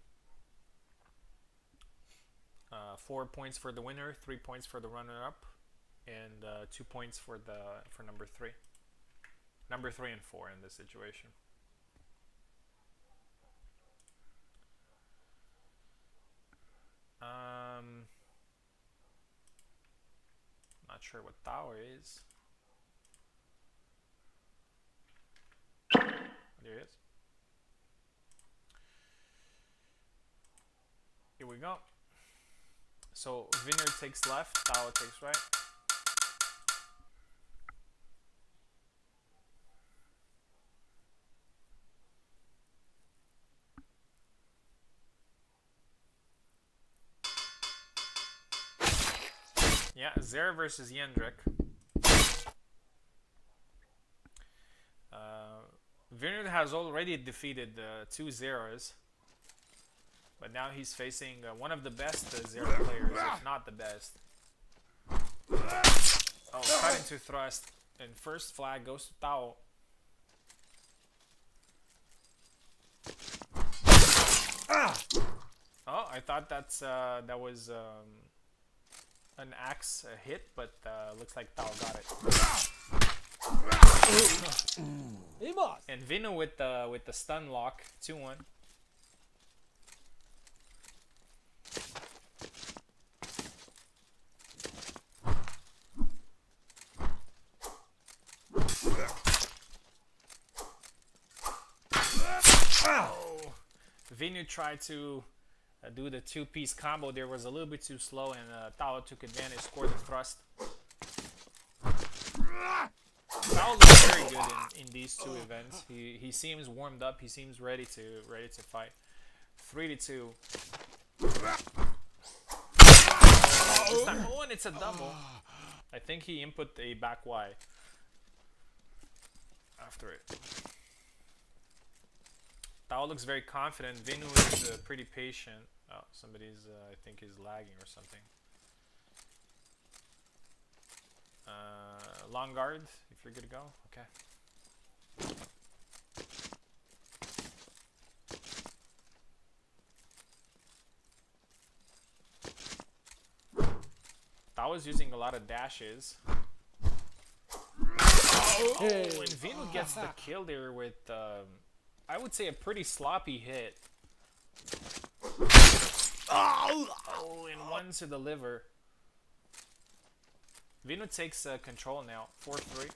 4 points for the winner, 3 points for the runner-up, and 2 points for number 3. Number 3 and 4 in this situation. Not sure what Tower is. There it is. Here we go. So Vineyard takes left, Tower takes right. Yeah, Zera versus Yendrik. Vineyard has already defeated 2 Zeras, but now he's facing one of the best Zera players, if not the best. Oh, cut into thrust, and first flag goes to Tao. Oh, I thought that was an axe hit, but looks like Tao got it. Amos! And Vino with the stun lock, 2-1. Oh, Vino tried to do the two-piece combo. There was a little bit too slow, and Tao took advantage, scored the thrust. Tao looks very good in these two events. He seems warmed up. He seems ready to fight. 3-2. Oh, and it's a double. I think he input a back Y after it. Tao looks very confident. Vinu is pretty patient. Oh, somebody's I think is lagging or something. Long guard, if you're good to go. Okay. Tao is using a lot of dashes. Oh, and Vino gets the kill there with, I would say, a pretty sloppy hit. Oh, and one to the liver. Vino takes control now, 4-3.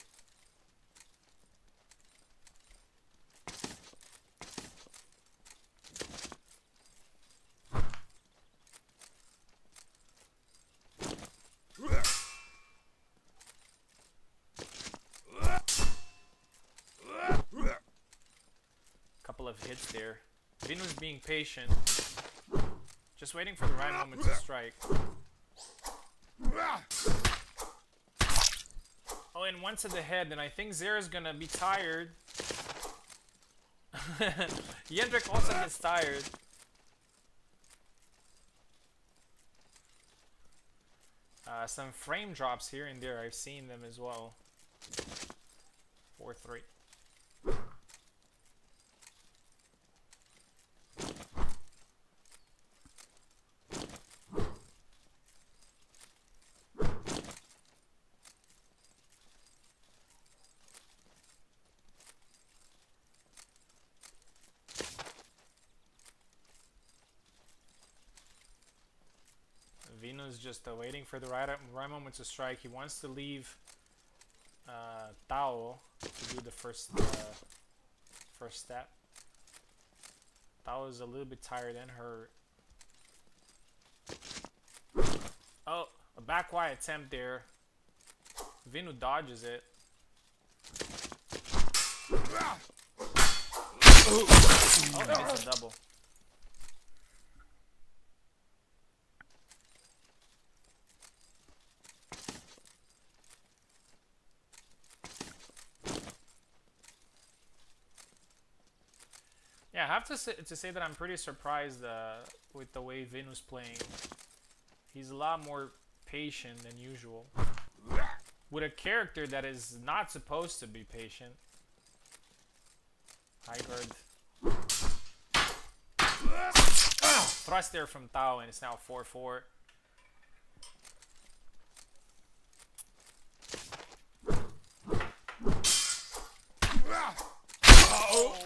Couple of hits there. Vino's being patient. Just waiting for the right moment to strike. Oh, and one to the head, and I think Zera's gonna be tired. Yendrik also gets tired. Some frame drops here and there, I've seen them as well. 4-3. Vino's just waiting for the right moment to strike. He wants to leave Tao to do the first step. Tao is a little bit tired and hurt. Oh, a back Y attempt there. Vino dodges it. Oh, and it's a double. Yeah, I have to say that I'm pretty surprised with the way Vinu's playing. He's a lot more patient than usual. With a character that is not supposed to be patient. High guard. Thrust there from Tao, and it's now 4-4. Oh!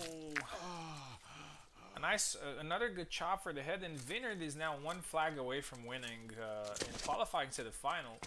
A nice, another good chop for the head, and Vineyard is now one flag away from winning and qualifying to the final.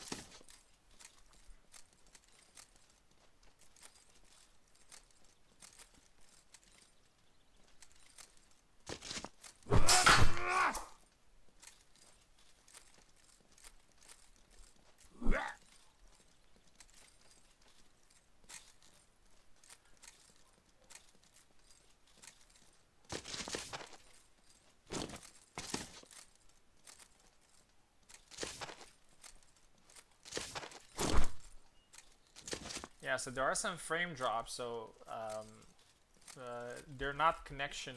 Yeah, so there are some frame drops, so they're not connection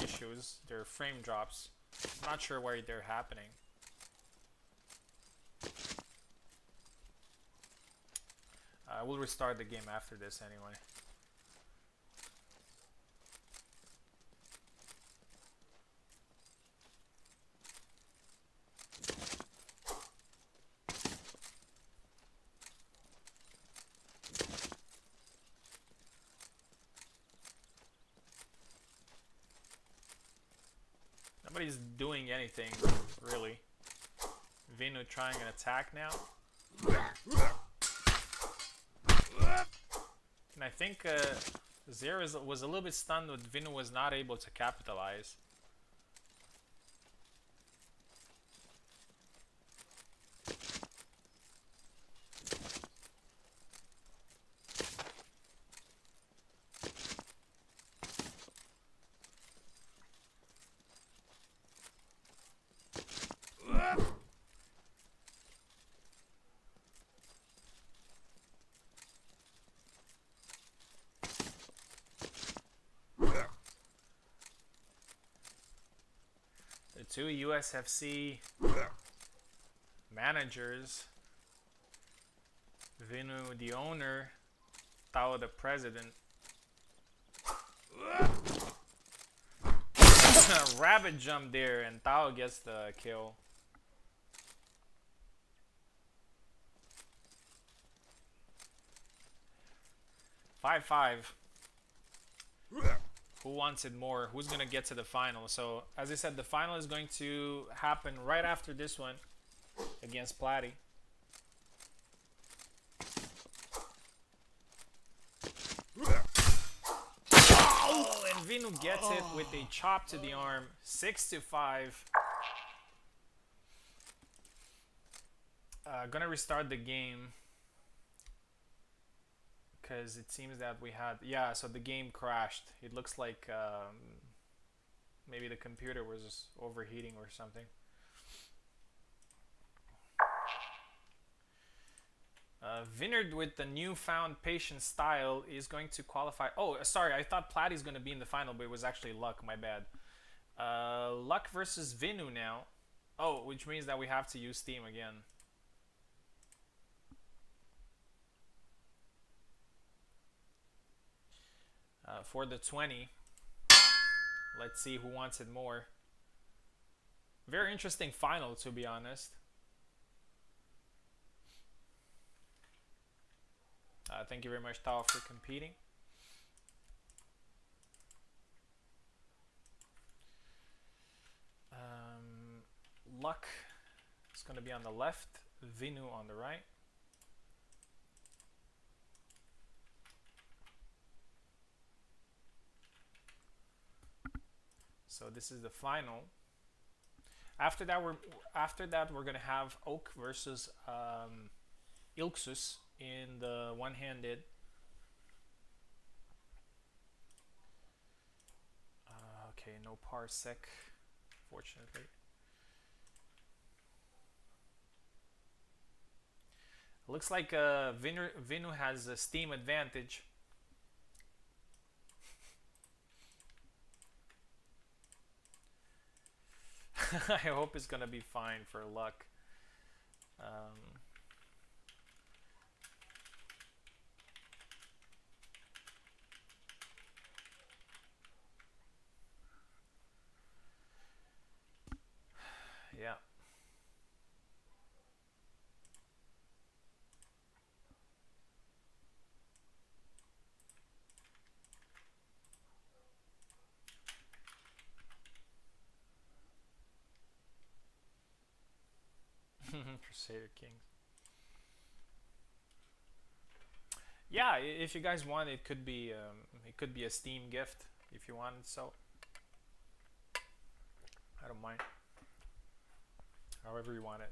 issues, they're frame drops. I'm not sure why they're happening. We'll restart the game after this anyway. Nobody's doing anything, really. Vinu trying an attack now. And I think Zero was a little bit stunned, but Vinu was not able to capitalize. Two USFC managers, Vinu the owner, Tao the president. Rabbit jump there and Tao gets the kill. Five. Who wants it more? Who's gonna get to the final? So as I said, the final is going to happen right after this one against Platty. Oh, and Vinu gets it with a chop to the arm. 6-5. Gonna restart the game. Because it seems that we had, yeah, so the game crashed. It looks like maybe the computer was overheating or something. Vineyard with the newfound patient style is going to qualify. Oh, sorry, I thought Platty's going to be in the final, but it was actually Luck, my bad. Luck versus Vinu now. Oh, which means that we have to use Steam again. For the 20. Let's see who wants it more. Very interesting final, to be honest. Thank you very much, Tao, for competing. Luck is going to be on the left, Vinu on the right. So this is the final. After that we're gonna have Oak versus Ilksus in the one-handed. Okay, no parsec, fortunately. Looks like Vinu has a Steam advantage. I hope it's gonna be fine for Luck. Yeah. Crusader Kings. Yeah, if you guys want, it could be a Steam gift if you want. So I don't mind. However you want it.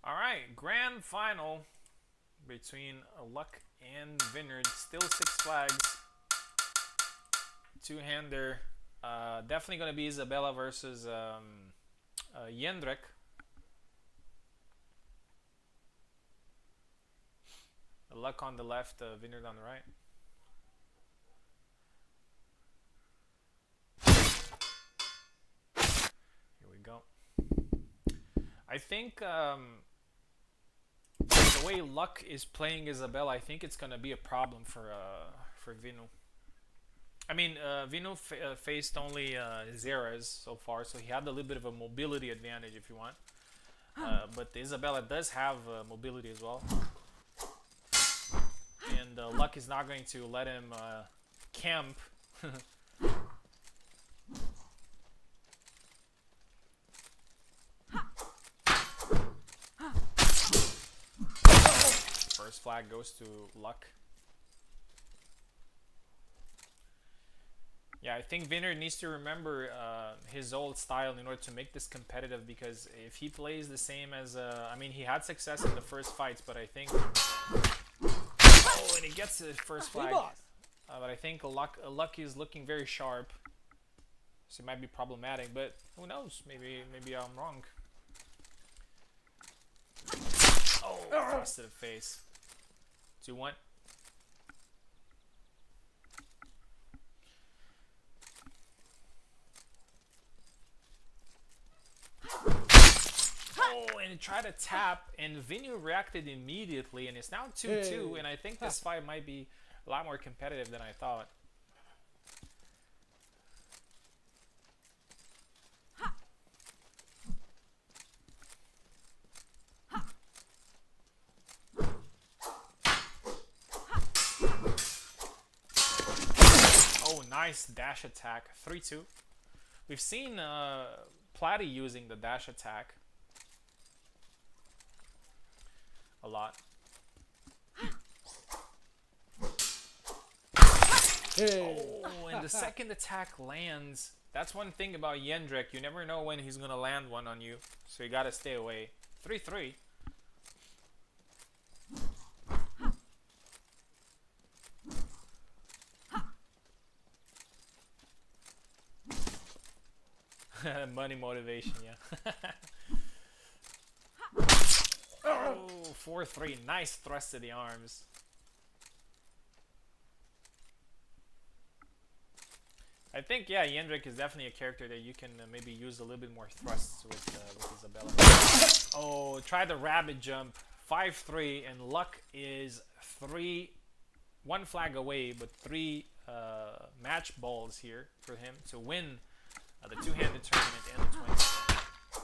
All right, grand final between Luck and Vineyard. Still 6 flags. Two-hander. Definitely going to be Isabella versus Jendrik. Luck on the left, Vineyard on the right. Here we go. I think the way Luck is playing Isabella, I think it's gonna be a problem for Vinu. I mean, Vino faced only Zeras so far, so he had a little bit of a mobility advantage if you want. But Isabella does have mobility as well. And Luck is not going to let him camp. First flag goes to Luck. Yeah, I think Vinner needs to remember his old style in order to make this competitive, because if he plays the same as... I mean, he had success in the first fights, but I think... Oh, and he gets the first flag. But I think Luck is looking very sharp. So it might be problematic, but who knows? Maybe I'm wrong. Oh, cross to the face. 2-1. Oh, and he tried to tap, and Vinu reacted immediately, and it's now 2-2, and I think this fight might be a lot more competitive than I thought. Oh, nice dash attack. 3-2. We've seen Platy using the dash attack a lot. Oh, and the second attack lands. That's one thing about Jendrik. You never know when he's gonna land one on you, so you gotta stay away. 3-3. Money motivation, yeah. Oh, 4-3. Nice thrust to the arms. I think, yeah, Jendrik is definitely a character that you can maybe use a little bit more thrusts with Isabella. Oh, try the rabbit jump. 5-3, and Luck is 1 flag away, but 3 match balls here for him to win the two-handed tournament and the 20.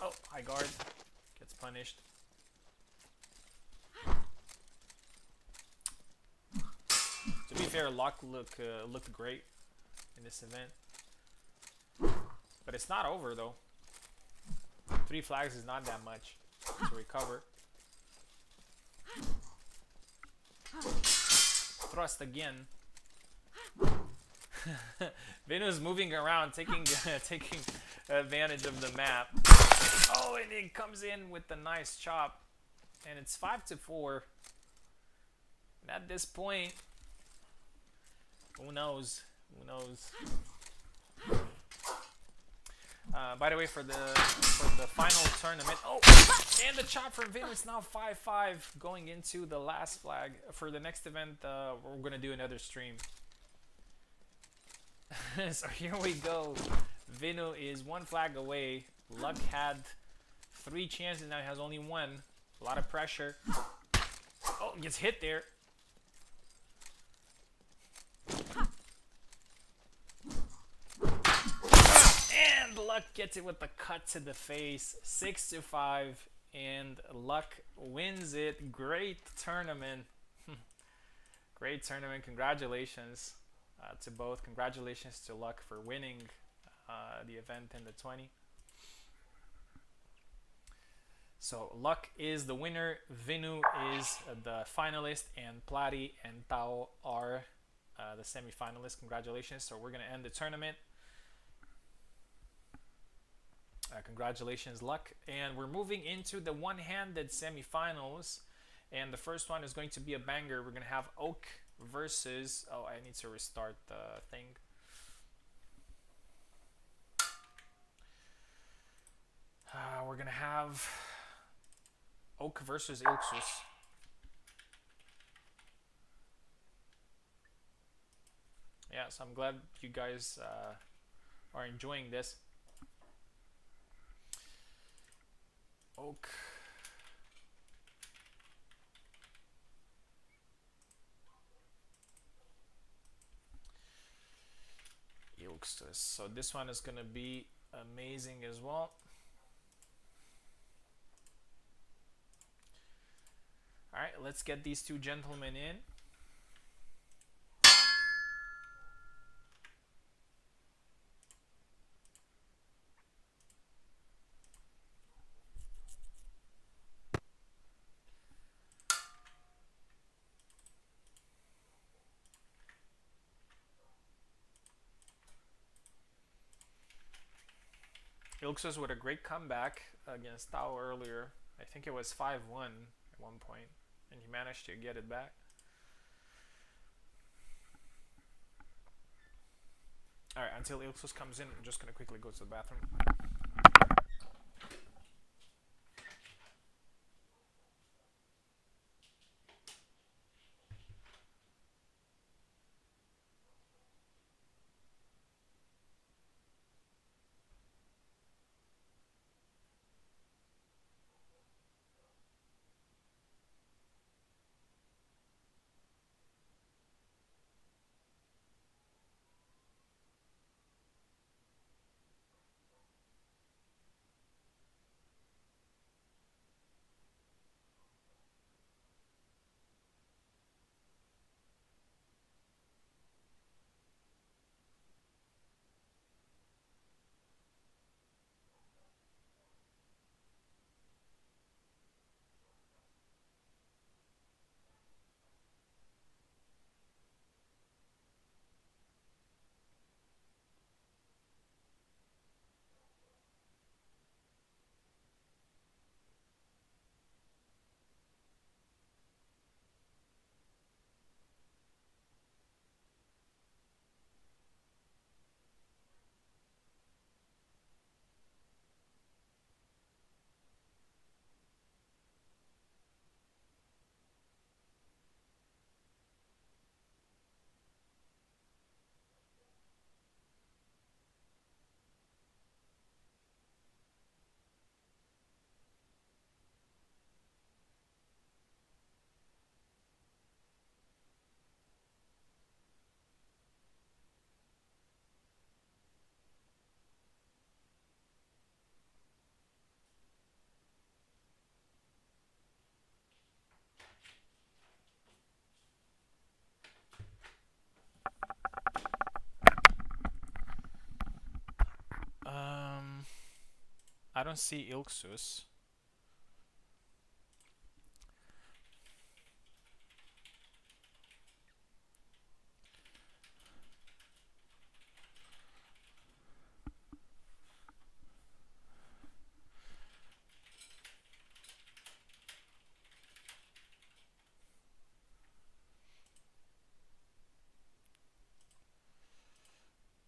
Oh, high guard. Gets punished. To be fair, Luck looked great in this event. But it's not over, though. 3 flags is not that much to recover. Thrust again. Venu's moving around, taking taking advantage of the map. Oh, and it comes in with the nice chop. And it's 5-4. And at this point, who knows? Who knows? By the way, for the final tournament, oh, and the chop from Vin is now 5-5 going into the last flag. For the next event, we're gonna do another stream. So here we go. Vinu is 1 flag away. Luck had 3 chances, now he has only 1. A lot of pressure. Oh, gets hit there. And Luck gets it with the cut to the face. 6-5, and Luck wins it. Great tournament. Great tournament. Congratulations to both. Congratulations to Luck for winning the event in the 20. So Luck is the winner, Vinu is the finalist, and Platy and Tao are the semi-finalists. Congratulations. So we're going to end the tournament. Congratulations, Luck. And we're moving into the one-handed semi-finals. And the first one is going to be a banger. We're going to have Oak versus... Oh, I need to restart the thing. We're going to have Oak versus Ilksus. Yeah, so I'm glad you guys are enjoying this. Oak. Ilkstus. So this one is gonna be amazing as well. All right, let's get these two gentlemen in. Ilkstus with a great comeback against Tao earlier. I think it was 5-1 at one point, and he managed to get it back. Alright, until Ilkstus comes in, I'm just gonna quickly go to the bathroom. I don't see Ilkstus.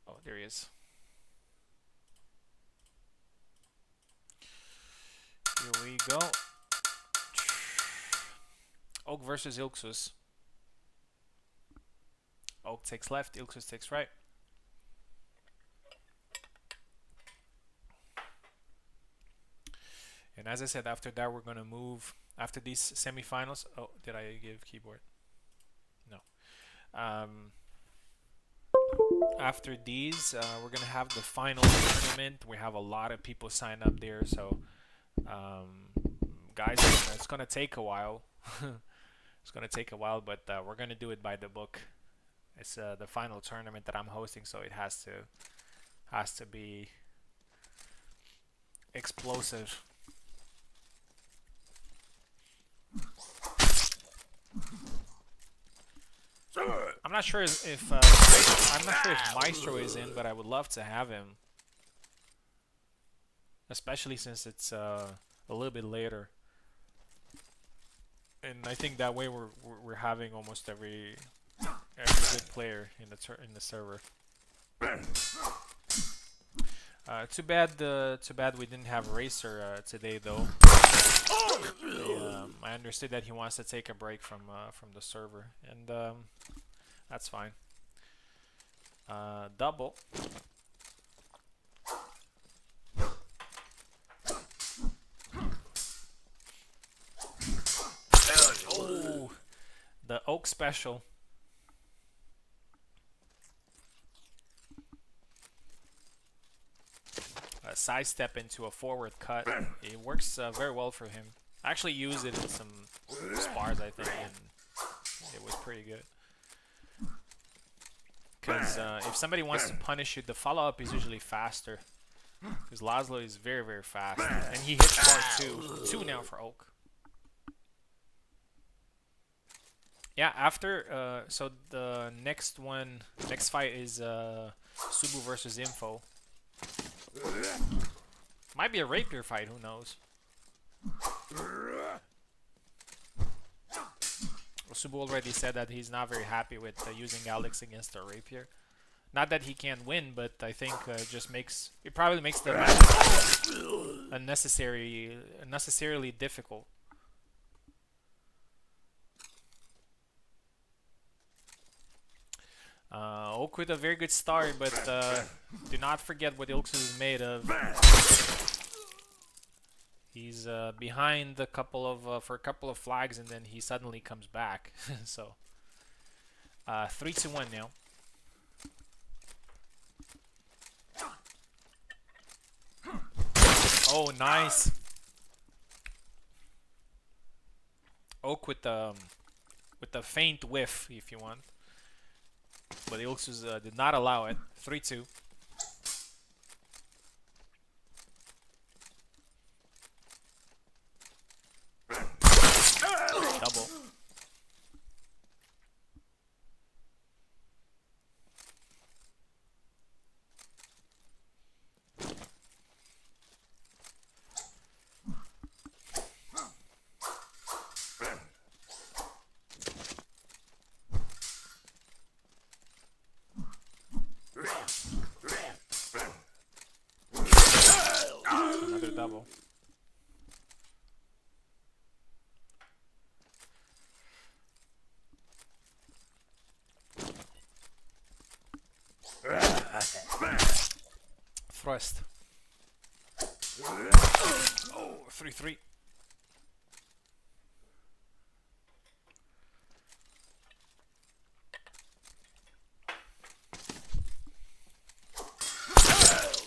Oh, there he is. Here we go. Oak versus Ilkstus. Oak takes left, Ilkstus takes right. And as I said, after that, we're going to move. After these semifinals. Oh, did I give keyboard? No. After these, we're going to have the final tournament. We have a lot of people signed up there. So, guys, it's going to take a while. It's going to take a while, but we're going to do it by the book. It's the final tournament that I'm hosting, so it has to be explosive. I'm not sure if Maestro is in, but I would love to have him, especially since it's a little bit later. And I think that way we're having almost every good player in the server. Too bad we didn't have Racer today though. I understood that he wants to take a break from the server, and that's fine. Double. Oh, the Oak special. sidestep into a forward cut. It works very well for him. I actually used it in some spars, I think, and it was pretty good. Because if somebody wants to punish you, the follow-up is usually faster. Because Laszlo is very, very fast. And he hits Quart too. 2 now for Oak. Yeah, after, so the next fight is Subu versus Info. Might be a rapier fight, who knows? Well, Subu already said that he's not very happy with using Alex against a rapier. Not that he can't win, but I think it probably makes the match unnecessarily difficult. Oak with a very good start, but do not forget what Ilksus is made of. He's behind for a couple of flags, and then he suddenly comes back. So 3-1 now. Oh, nice. Oak with the faint whiff, if you want. But Ilksus did not allow it. 3-2. Double. Another double. Thrust. Oh, 3-3.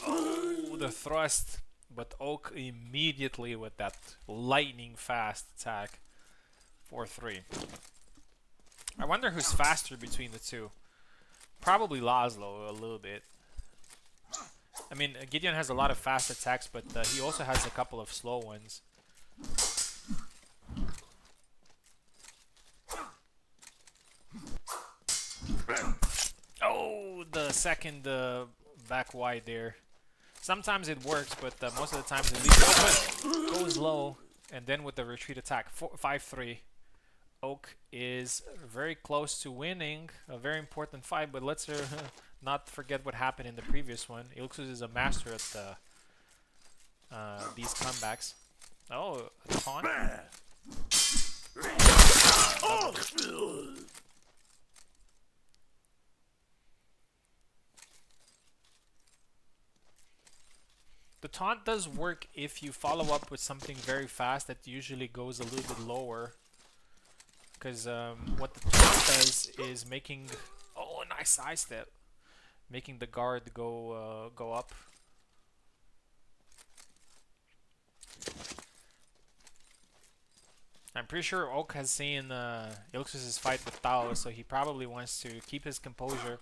Oh, the thrust. But Oak immediately with that lightning fast attack. 4-3. I wonder who's faster between the two. Probably Laszlo a little bit. I mean, Gideon has a lot of fast attacks, but he also has a couple of slow ones. Oh, the second back wide there. Sometimes it works, but most of the times it leaves open, goes low, and then with the retreat attack, 5-3. Oak is very close to winning a very important fight, but let's not forget what happened in the previous one. Ilksus is a master at these comebacks. Oh, a taunt. The taunt does work if you follow up with something very fast that usually goes a little bit lower. Because what the taunt does is making... Oh, a nice side step. Making the guard go up. I'm pretty sure Oak has seen Ilksus' fight with Tao, so he probably wants to keep his composure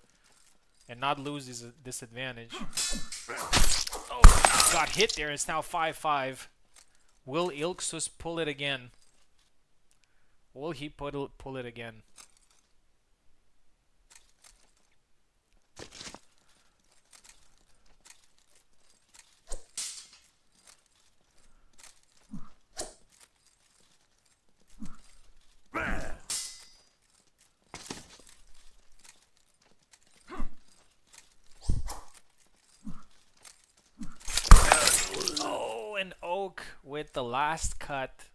and not lose his disadvantage. Oh, got hit there. It's now 5-5. Will Ilksus pull it again? Will he pull it again? Oh, and Oak with the last cut.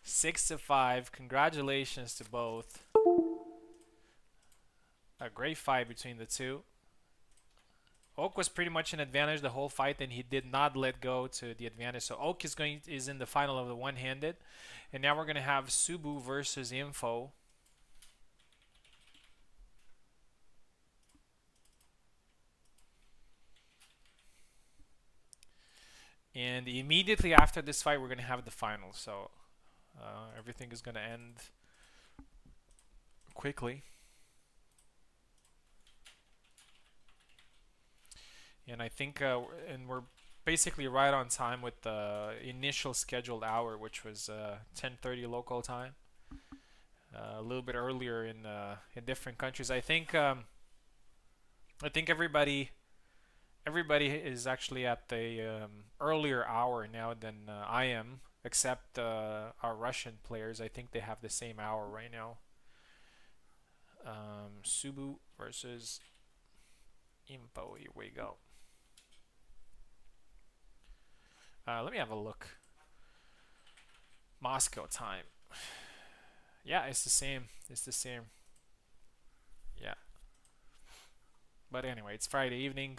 6-5. Congratulations to both. A great fight between the two. Oak was pretty much in advantage the whole fight, and he did not let go to the advantage. So Oak is in the final of the one-handed, and now we're gonna have Subu versus Info. And immediately after this fight, we're gonna have the final. So everything is gonna end quickly. And I think, and we're basically right on time with the initial scheduled hour, which was 10:30 local time. A little bit earlier in different countries. I think everybody is actually at the earlier hour now than I am, except our Russian players. I think they have the same hour right now. Subu versus Info. Here we go. Let me have a look. Moscow time. Yeah, it's the same. It's the same. Yeah. But anyway, it's Friday evening.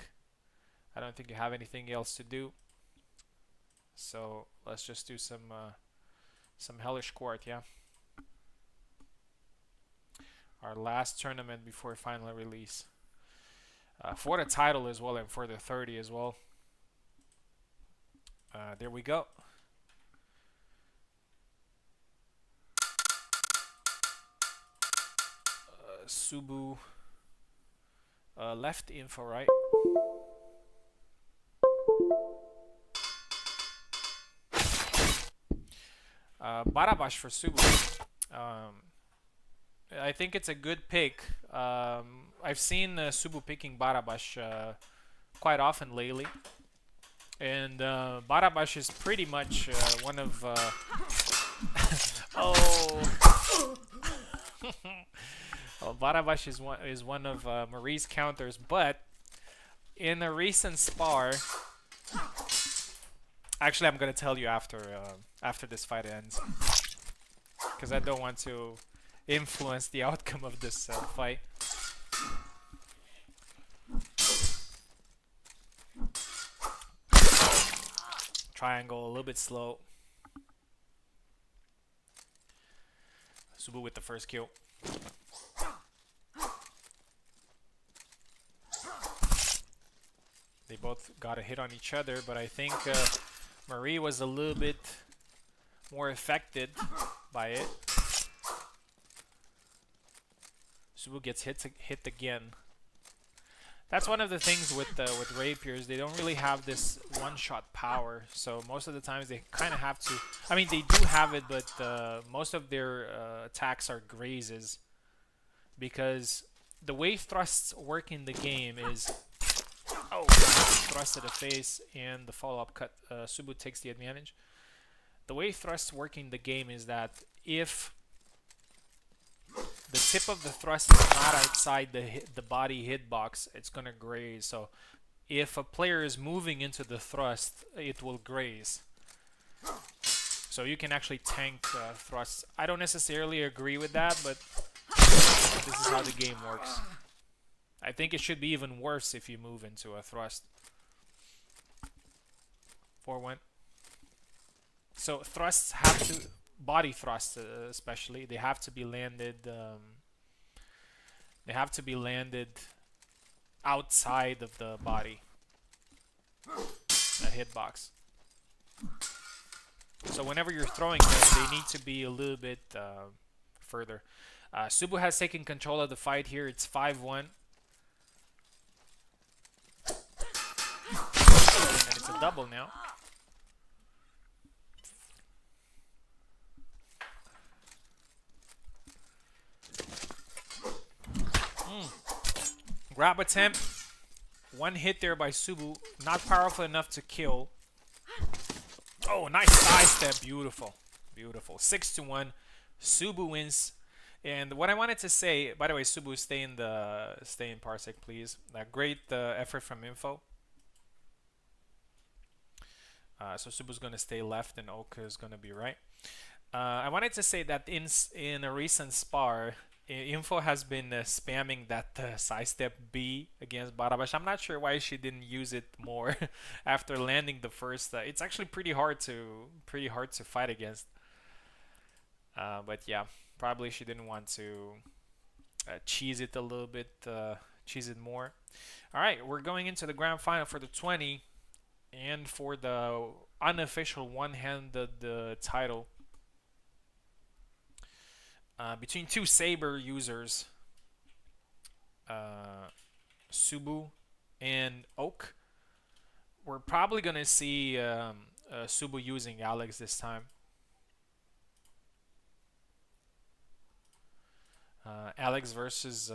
I don't think you have anything else to do. So let's just do some Hellish Quart, yeah. Our last tournament before final release. For the title as well and for the 30 as well. There we go. Subu left Info, right? Barabash for Subu. I think it's a good pick. I've seen Subu picking Barabash quite often lately. And Barabash is pretty much one of... oh! Well, Barabash is one of Marie's counters, but in a recent spar... Actually, I'm gonna tell you after this fight ends, because I don't want to influence the outcome of this fight. Triangle a little bit slow. Subu with the first kill. They both got a hit on each other, but I think Marie was a little bit more affected by it. Subu gets hit again. That's one of the things with rapiers. They don't really have this one-shot power, so most of the times they kind of have to. I mean, they do have it, but most of their attacks are grazes, because the way thrusts work in the game is thrust to the face and the follow-up cut. Subu takes the advantage. The way thrusts work in the game is that if the tip of the thrust is not outside the body hitbox, it's gonna graze. So if a player is moving into the thrust, it will graze. So you can actually tank thrusts. I don't necessarily agree with that, but this is how the game works. I think it should be even worse if you move into a thrust. 4-1. So thrusts have to, body thrusts especially, they have to be landed. They have to be landed outside of the body, a hitbox. So whenever you're throwing them, they need to be a little bit further. Subu has taken control of the fight here. It's 5-1. And it's a double now. Grab attempt. One hit there by Subu. Not powerful enough to kill. Oh, nice side step. Beautiful. Beautiful. 6-1. Subu wins. And what I wanted to say, by the way, Subu, stay in Parsec, please. Great effort from Info. So Subu's going to stay left and Oka is going to be right. I wanted to say that in a recent spar, Info has been spamming that side step B against Barabash. I'm not sure why she didn't use it more after landing the first. It's actually pretty hard to fight against. But yeah, probably she didn't want to cheese it a little bit, cheese it more. All right, we're going into the grand final for the 20 and for the unofficial one-handed title between two Saber users, Subu and Oak. We're probably gonna see Subu using Alex this time. Alex versus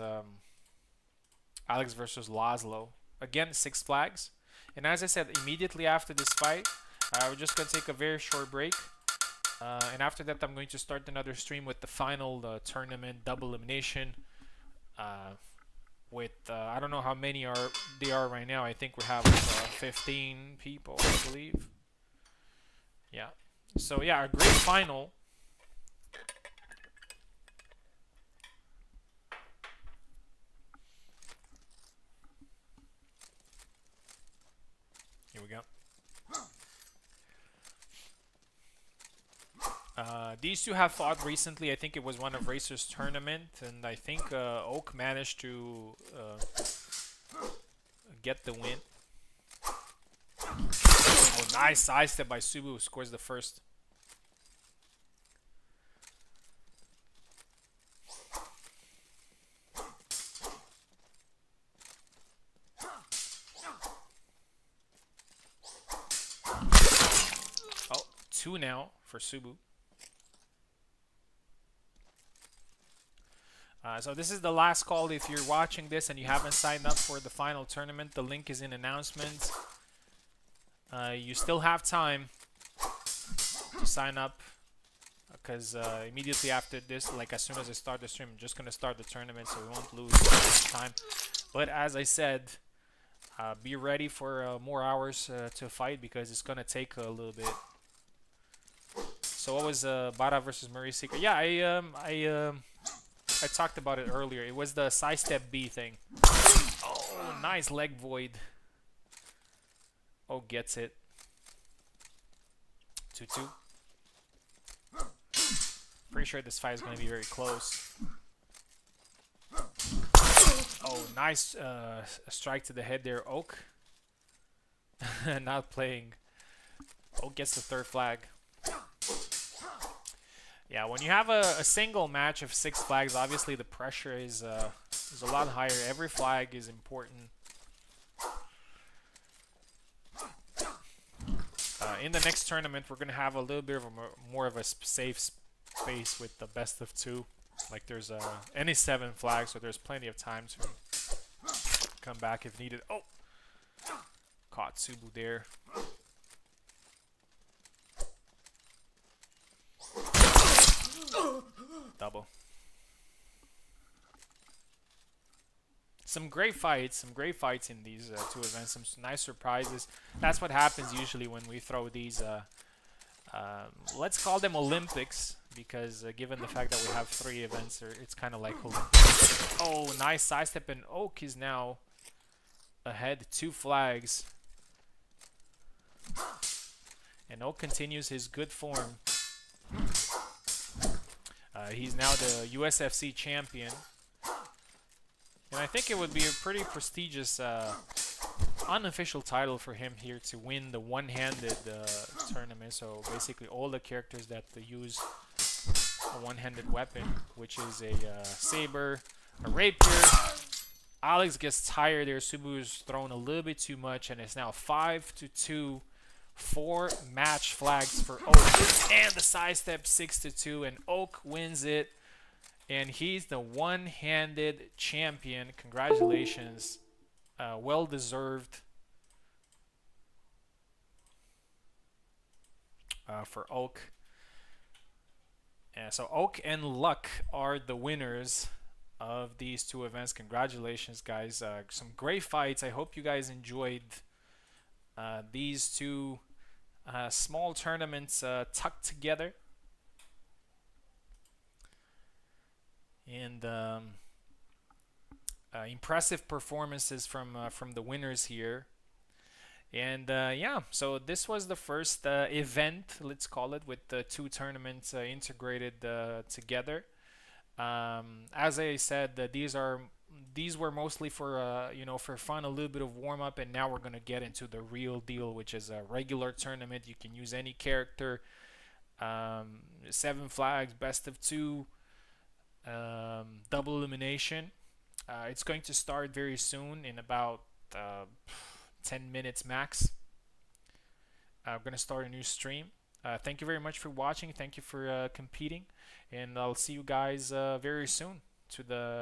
Laszlo. Again, 6 flags. And as I said, immediately after this fight, we're just gonna take a very short break. And after that, I'm going to start another stream with the final tournament double elimination. With I don't know how many they are right now. I think we have 15 people, I believe. Yeah. So yeah, a great final. Here we go. These two have fought recently. I think it was one of Racer's tournament, and I think Oak managed to get the win. Oh, nice side step by Subu, who scores the first. Oh, 2 now for Subu. So this is the last call. If you're watching this and you haven't signed up for the final tournament, the link is in announcements. You still have time to sign up because immediately after this, like as soon as I start the stream, I'm just going to start the tournament so we won't lose time. But as I said, be ready for more hours to fight because it's going to take a little bit. So what was Bara versus Murray Secret? Yeah, I talked about it earlier. It was the side step B thing. Oh, nice leg void. Oh, gets it. 2-2. Pretty sure this fight is going to be very close. Oh, nice strike to the head there, Oak. Not playing. Oak gets the 3rd flag. Yeah, when you have a single match of 6 flags, obviously the pressure is a lot higher. Every flag is important. In the next tournament, we're gonna have a little bit of more of a safe space with the best of 2. Like there's any 7 flags, so there's plenty of time to come back if needed. Oh, caught Subu there. Double. Some great fights in these 2 events. Some nice surprises. That's what happens usually when we throw these, let's call them Olympics, because given the fact that we have 3 events, it's kind of like Olympics. Oh, nice side step, and Oak is now ahead 2 flags. And Oak continues his good form. He's now the USFC champion. And I think it would be a pretty prestigious unofficial title for him here to win the one-handed tournament. So basically all the characters that use a one-handed weapon, which is a saber, a rapier. Alex gets tired there. Subu is thrown a little bit too much, and it's now 5-2. 4 match flags for Oak, and the side step 6-2, and Oak wins it, and he's the one-handed champion. Congratulations, well deserved for Oak. So Oak and Luck are the winners of these 2 events. Congratulations, guys. Some great fights. I hope you guys enjoyed these 2 small tournaments tucked together, and impressive performances from the winners here. And yeah, so this was the first event, let's call it, with the 2 tournaments integrated together. As I said, these are these were mostly for for fun, a little bit of warm up, and now we're gonna get into the real deal, which is a regular tournament. You can use any character, 7 flags, best of 2, double elimination. It's going to start very soon, in about 10 minutes max. I'm gonna start a new stream. Thank you very much for watching. Thank you for competing, and I'll see you guys very soon to the